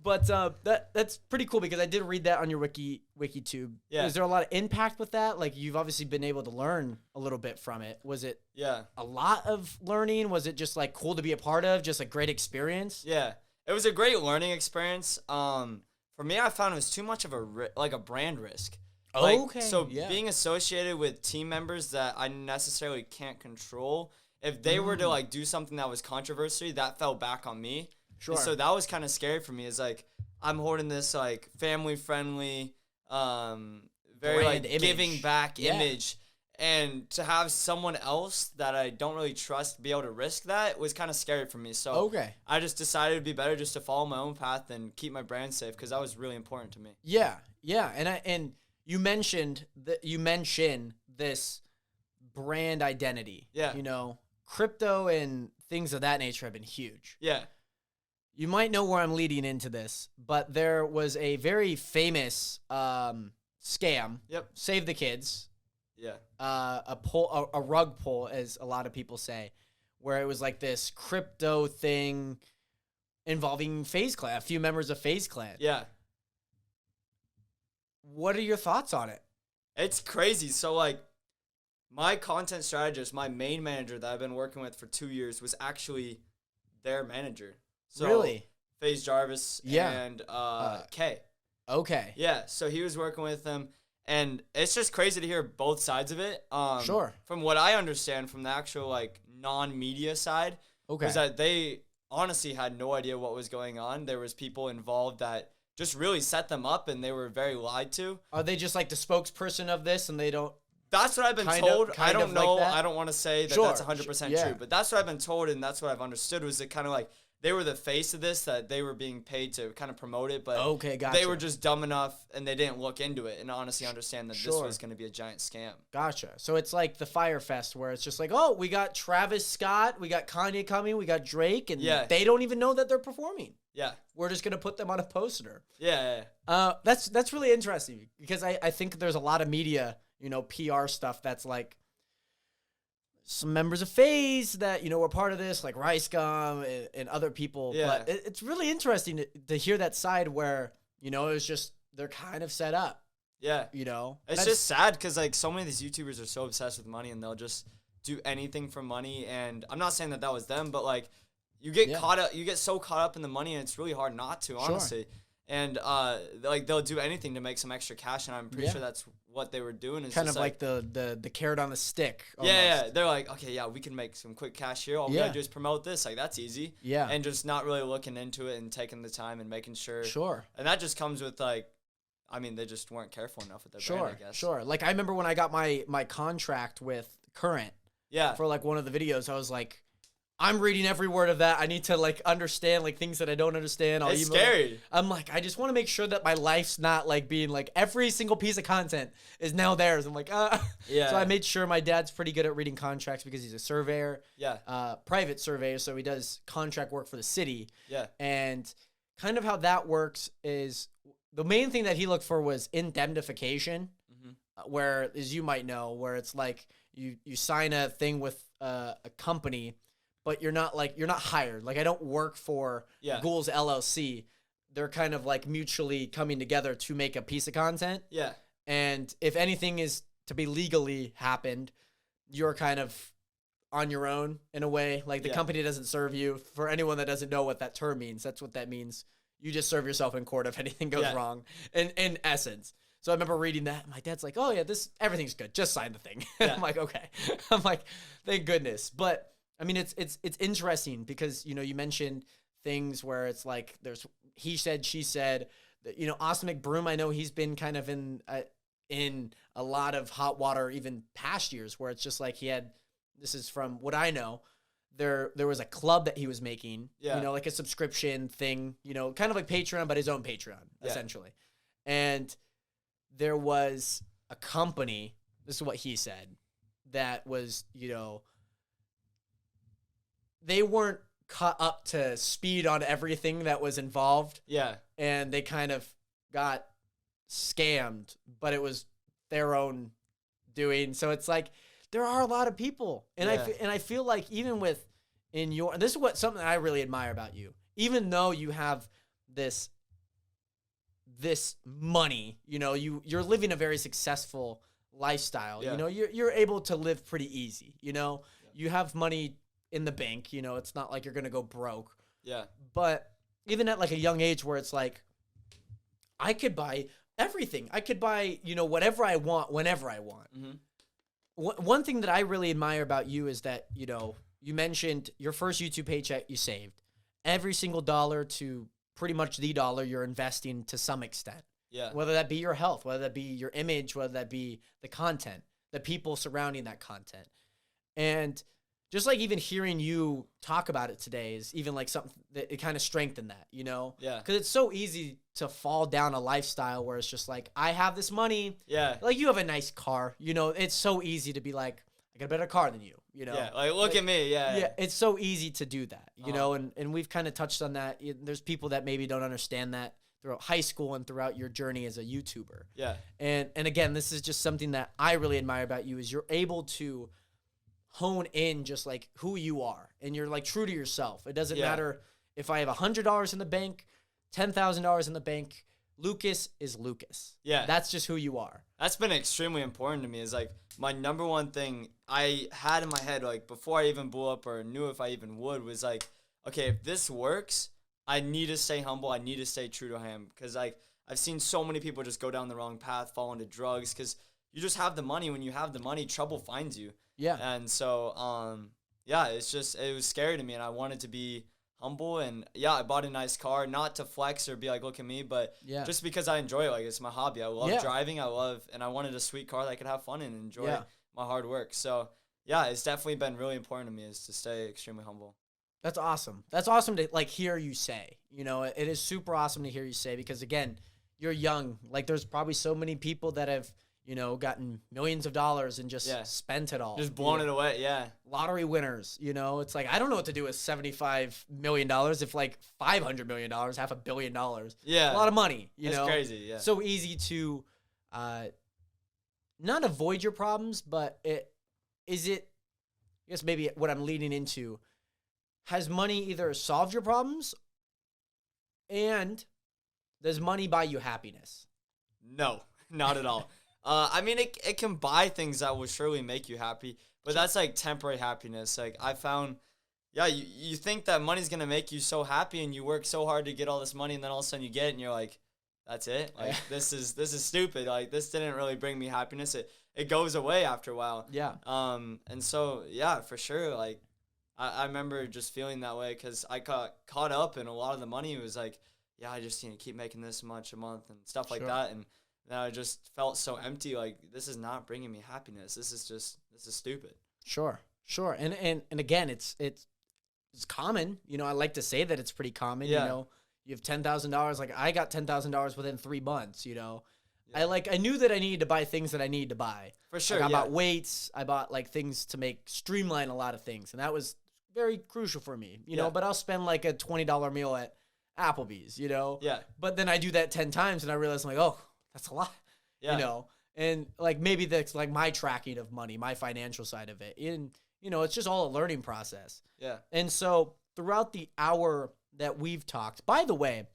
But that's pretty cool because I did read that on your WikiTube. Yeah. Is there a lot of impact with that? Like, you've obviously been able to learn a little bit from it. Was it a lot of learning? Was it just like cool to be a part of? Just a great experience? Yeah. It was a great learning experience. For me, I found it was too much of a brand risk. Being associated with team members that I necessarily can't control, if they were to like do something that was controversial, that fell back on me. Sure. And so that was kind of scary for me. Is like I'm holding this like family friendly, very brand like image. Giving back image, and to have someone else that I don't really trust be able to risk that was kind of scary for me. So I just decided it'd be better just to follow my own path and keep my brand safe because that was really important to me. Yeah, and you mentioned this brand identity. Yeah. Crypto and things of that nature have been huge. Yeah. You might know where I'm leading into this, but there was a very famous scam. Yep. Save the Kids. Yeah. A rug pull, as a lot of people say, where it was like this crypto thing involving FaZe Clan, a few members of FaZe Clan. Yeah. What are your thoughts on it? It's crazy. So, like, my content strategist, my main manager that I've been working with for 2 years was actually their manager. So, really? FaZe Jarvis and K. Okay. Yeah, so he was working with them, and it's just crazy to hear both sides of it. Sure. From what I understand from the actual, like, non-media side, was that they honestly had no idea what was going on. There was people involved that just really set them up, and they were very lied to. Are they just, like, the spokesperson of this, and they don't... That's what I've been told. I don't know. Like I don't want to say that that's 100% true, but that's what I've been told, and that's what I've understood was it kind of like they were the face of this, that they were being paid to kind of promote it, but they were just dumb enough and they didn't look into it and honestly understand that this was going to be a giant scam. Gotcha. So it's like the Fyre Fest where it's just like, oh, we got Travis Scott, we got Kanye coming, we got Drake, and they don't even know that they're performing. Yeah. We're just going to put them on a poster. Yeah. That's really interesting because I think there's a lot of media, PR stuff that's like, some members of FaZe that, were part of this, like Rice Gum and other people. Yeah. But it's really interesting to hear that side where, it's just, they're kind of set up. Yeah. It's just sad because, like, so many of these YouTubers are so obsessed with money and they'll just do anything for money. And I'm not saying that was them, but, like, you get caught up, you get so caught up in the money and it's really hard not to, honestly. Sure. And, like, they'll do anything to make some extra cash, and I'm pretty sure that's what they were doing. Is kind of like the carrot on the stick. Almost. Yeah. They're like, okay, we can make some quick cash here. All we gotta do is promote this. Like, that's easy. Yeah. And just not really looking into it and taking the time and making sure. Sure. And that just comes with, like, I mean, they just weren't careful enough with their brand, I guess. Sure. Like, I remember when I got my contract with Current for, like, one of the videos, I was like, I'm reading every word of that. I need to, like, understand, like, things that I don't understand. It's scary. I'm like, I just want to make sure that my life's not, like, being, like, every single piece of content is now theirs. I'm like, Yeah. So I made sure my dad's pretty good at reading contracts because he's a surveyor. Yeah. Private surveyor, so he does contract work for the city. Yeah. And kind of how that works is the main thing that he looked for was indemnification, where, as you might know, where it's like you sign a thing with a company, but you're not hired. Like, I don't work for Ghoulz LLC. They're kind of like mutually coming together to make a piece of content. Yeah. And if anything is to be legally happened, you're kind of on your own in a way. Like, the company doesn't serve you. For anyone that doesn't know what that term means, that's what that means. You just serve yourself in court if anything goes wrong, in essence. So I remember reading that. My dad's like, oh, yeah, everything's good. Just sign the thing. Yeah. I'm like, okay. I'm like, thank goodness. But I mean, it's interesting because, you know, you mentioned things where it's like there's he said, she said. You know, Austin McBroom, I know he's been kind of in a lot of hot water even past years where it's just like this is from what I know, there was a club that he was making, you know, like a subscription thing, you know, kind of like Patreon, but his own Patreon, essentially. And there was a company, this is what he said, that was, you know, they weren't cut up to speed on everything that was involved. Yeah. And they kind of got scammed, but it was their own doing. So it's like, there are a lot of people. And I feel like even this is something that I really admire about you. Even though you have this money, you know, you're living a very successful lifestyle. You know, you're able to live pretty easy, you know. You have money in the bank, you know, it's not like you're going to go broke. Yeah. But even at like a young age where it's like, I could buy everything. I could buy, you know, whatever I want, whenever I want. One thing that I really admire about you is that, you know, you mentioned your first YouTube paycheck you saved. Every single dollar to pretty much the dollar you're investing to some extent. Yeah. Whether that be your health, whether that be your image, whether that be the content, the people surrounding that content. And just like even hearing you talk about it today is even like something that it kind of strengthened that, you know? Yeah. Because it's so easy to fall down a lifestyle where it's just like, I have this money. Yeah. Like, you have a nice car, you know? It's so easy to be like, I got a better car than you, you know? Yeah, like, look at me, yeah. Yeah, it's so easy to do that, you know? And we've kind of touched on that. There's people that maybe don't understand that throughout high school and throughout your journey as a YouTuber. Yeah. And again, this is just something that I really admire about you is you're able to hone in just like who you are and you're like true to yourself. It doesn't matter if I have $100 in the bank, $10,000 in the bank. Lucas is Lucas. Yeah. That's just who you are. That's been extremely important to me is like my number one thing I had in my head, like before I even blew up or knew if I even would, was like, okay, if this works, I need to stay humble. I need to stay true to him. Cause like I've seen so many people just go down the wrong path, fall into drugs. Cause you just have the money. When you have the money, trouble finds you. Yeah. And so, it was scary to me and I wanted to be humble and I bought a nice car, not to flex or be like, look at me, but just because I enjoy it. Like it's my hobby. I love driving. And I wanted a sweet car that I could have fun in and enjoy my hard work. So it's definitely been really important to me is to stay extremely humble. That's awesome. That's awesome to like hear you say, you know, it is super awesome to hear you say, because again, you're young. Like there's probably so many people that have, you know, gotten millions of dollars and just spent it all. Just blown it away, yeah. Lottery winners, you know. It's like, I don't know what to do with $75 million if like $500 million, $500 million. Yeah. A lot of money, you know. It's crazy, yeah. So easy to not avoid your problems, but I guess maybe what I'm leading into, has money either solved your problems and does money buy you happiness? No, not at all. I mean, it can buy things that will surely make you happy, but that's like temporary happiness. Like I found, you think that money's going to make you so happy and you work so hard to get all this money and then all of a sudden you get it and you're like, that's it. Like this is stupid. Like this didn't really bring me happiness. It goes away after a while. Yeah. And so, for sure. Like I remember just feeling that way because I got caught up in a lot of the money. It was like, I just keep making this much a month and stuff like that. And And I just felt so empty. Like, this is not bringing me happiness. This is stupid. Sure. And again, it's common. You know, I like to say that it's pretty common. Yeah. You know, you have $10,000. Like, I got $10,000 within 3 months, you know. Yeah. I knew that I needed to buy things that I needed to buy. For sure. Like, I bought weights. I bought like things to streamline a lot of things. And that was very crucial for me, you know, but I'll spend like a $20 meal at Applebee's, you know? Yeah. But then I do that 10 times and I realize I'm like, oh, that's a lot, you know? And like, maybe that's like my tracking of money, my financial side of it. And, you know, it's just all a learning process. Yeah. And so throughout the hour that we've talked, by the way,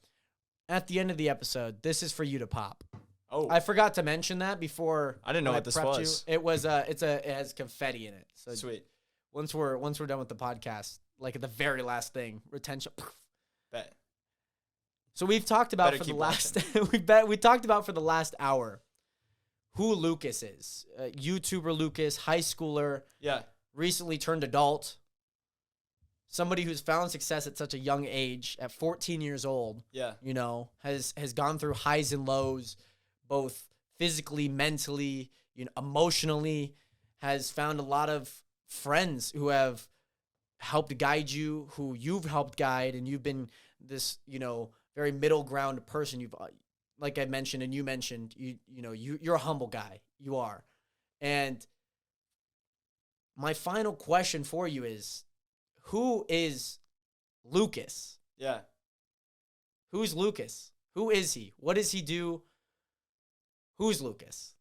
at the end of the episode, this is for you to pop. Oh, I forgot to mention that before. I didn't know what this was. It was it has confetti in it. So sweet. Once we're done with the podcast, like at the very last thing, retention. Bet. So we've talked about for the last we talked about for the last hour who Lucas is. YouTuber Lucas, high schooler. Yeah. Recently turned adult. Somebody who's found success at such a young age, at 14 years old. Yeah. You know, has gone through highs and lows, both physically, mentally, you know, emotionally, has found a lot of friends who have helped guide you, who you've helped guide, and you've been this, you know, very middle ground person. You've, like I mentioned, and you mentioned, you're a humble guy. You are. And my final question for you is, who is Lucas? Yeah. Who's Lucas? Who is he? What does he do? Who's Lucas?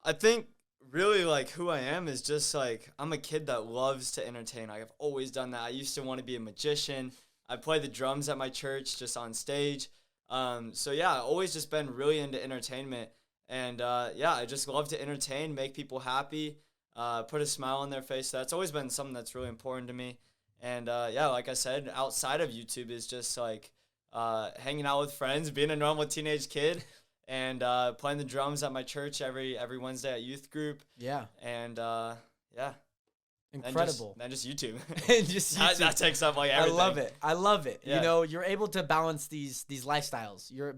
I think really like who I am is just like, I'm a kid that loves to entertain. I've always done that. I used to want to be a magician. I play the drums at my church just on stage. So yeah, I've always just been really into entertainment. And yeah, I just love to entertain, make people happy, put a smile on their face. That's always been something that's really important to me. And yeah, like I said, outside of YouTube is just like hanging out with friends, being a normal teenage kid. And playing the drums at my church every Wednesday at youth group. Yeah. And yeah. Incredible. And just YouTube. And just YouTube. That takes up like everything. I love it. Yeah. You know, you're able to balance these lifestyles. You're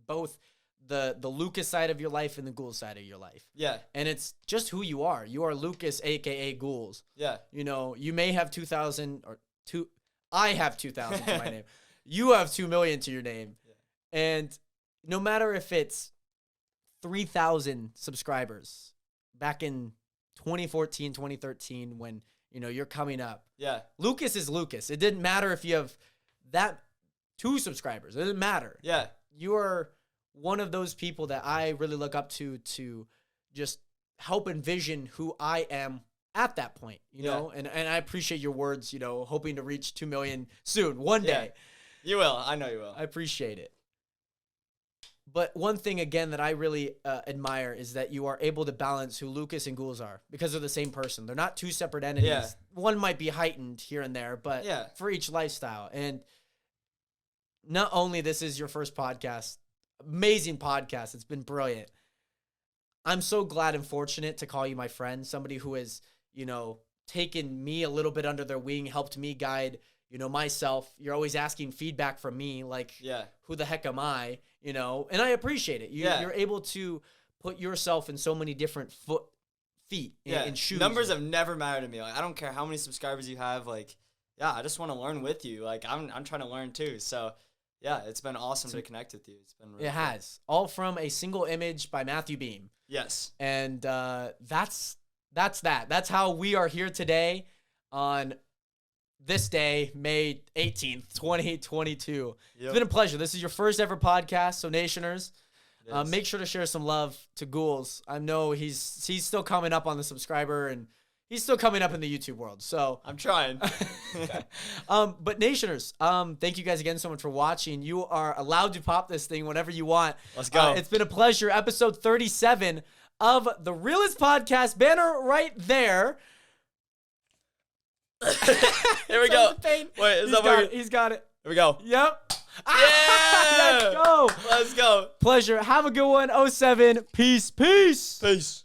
both the Lucas side of your life and the Ghoulz side of your life. Yeah. And it's just who you are. You are Lucas, aka Ghoulz. Yeah. You know, you may have 2,000 or two. I have 2,000 to my name. You have 2 million to your name. Yeah. And no matter if it's 3,000 subscribers back in 2014, 2013, when, you know, you're coming up. Yeah. Lucas is Lucas. It didn't matter if you have that 2 subscribers. It didn't matter. Yeah. You are one of those people that I really look up to just help envision who I am at that point, you know? And I appreciate your words, you know, hoping to reach 2 million soon, one day. You will. I know you will. I appreciate it. But one thing, again, that I really admire is that you are able to balance who Lucas and Ghoulz are because they're the same person. They're not 2 separate entities. Yeah. One might be heightened here and there, but for each lifestyle. And not only this is your first podcast, amazing podcast. It's been brilliant. I'm so glad and fortunate to call you my friend, somebody who has, you know, taken me a little bit under their wing, helped me guide, you know, myself. You're always asking feedback from me, like, who the heck am I? You know, and I appreciate it. You're able to put yourself in so many different feet in shoes. Numbers have never mattered to me. Like, I don't care how many subscribers you have. Like, yeah, I just want to learn with you. Like, I'm trying to learn too. So, yeah, it's been awesome to connect with you. It's been really cool. Has. All from a single image by Matthew Beem. Yes. And that's that. That's how we are here today on this day, May 18th, 2022. It's been a pleasure. This is your first ever podcast, so Nationers, make sure to share some love to Ghoulz. I know he's still coming up on the subscriber, and he's still coming up in the YouTube world. So I'm trying. But Nationers, thank you guys again so much for watching. You are allowed to pop this thing whenever you want. Let's go. It's been a pleasure. Episode 37 of the Realest Podcast. Banner right there. Here we go. Wait, is that what he's got it. Here we go. Yep. Yeah. Let's go. Let's go. Pleasure. Have a good one. 07. Peace. Peace.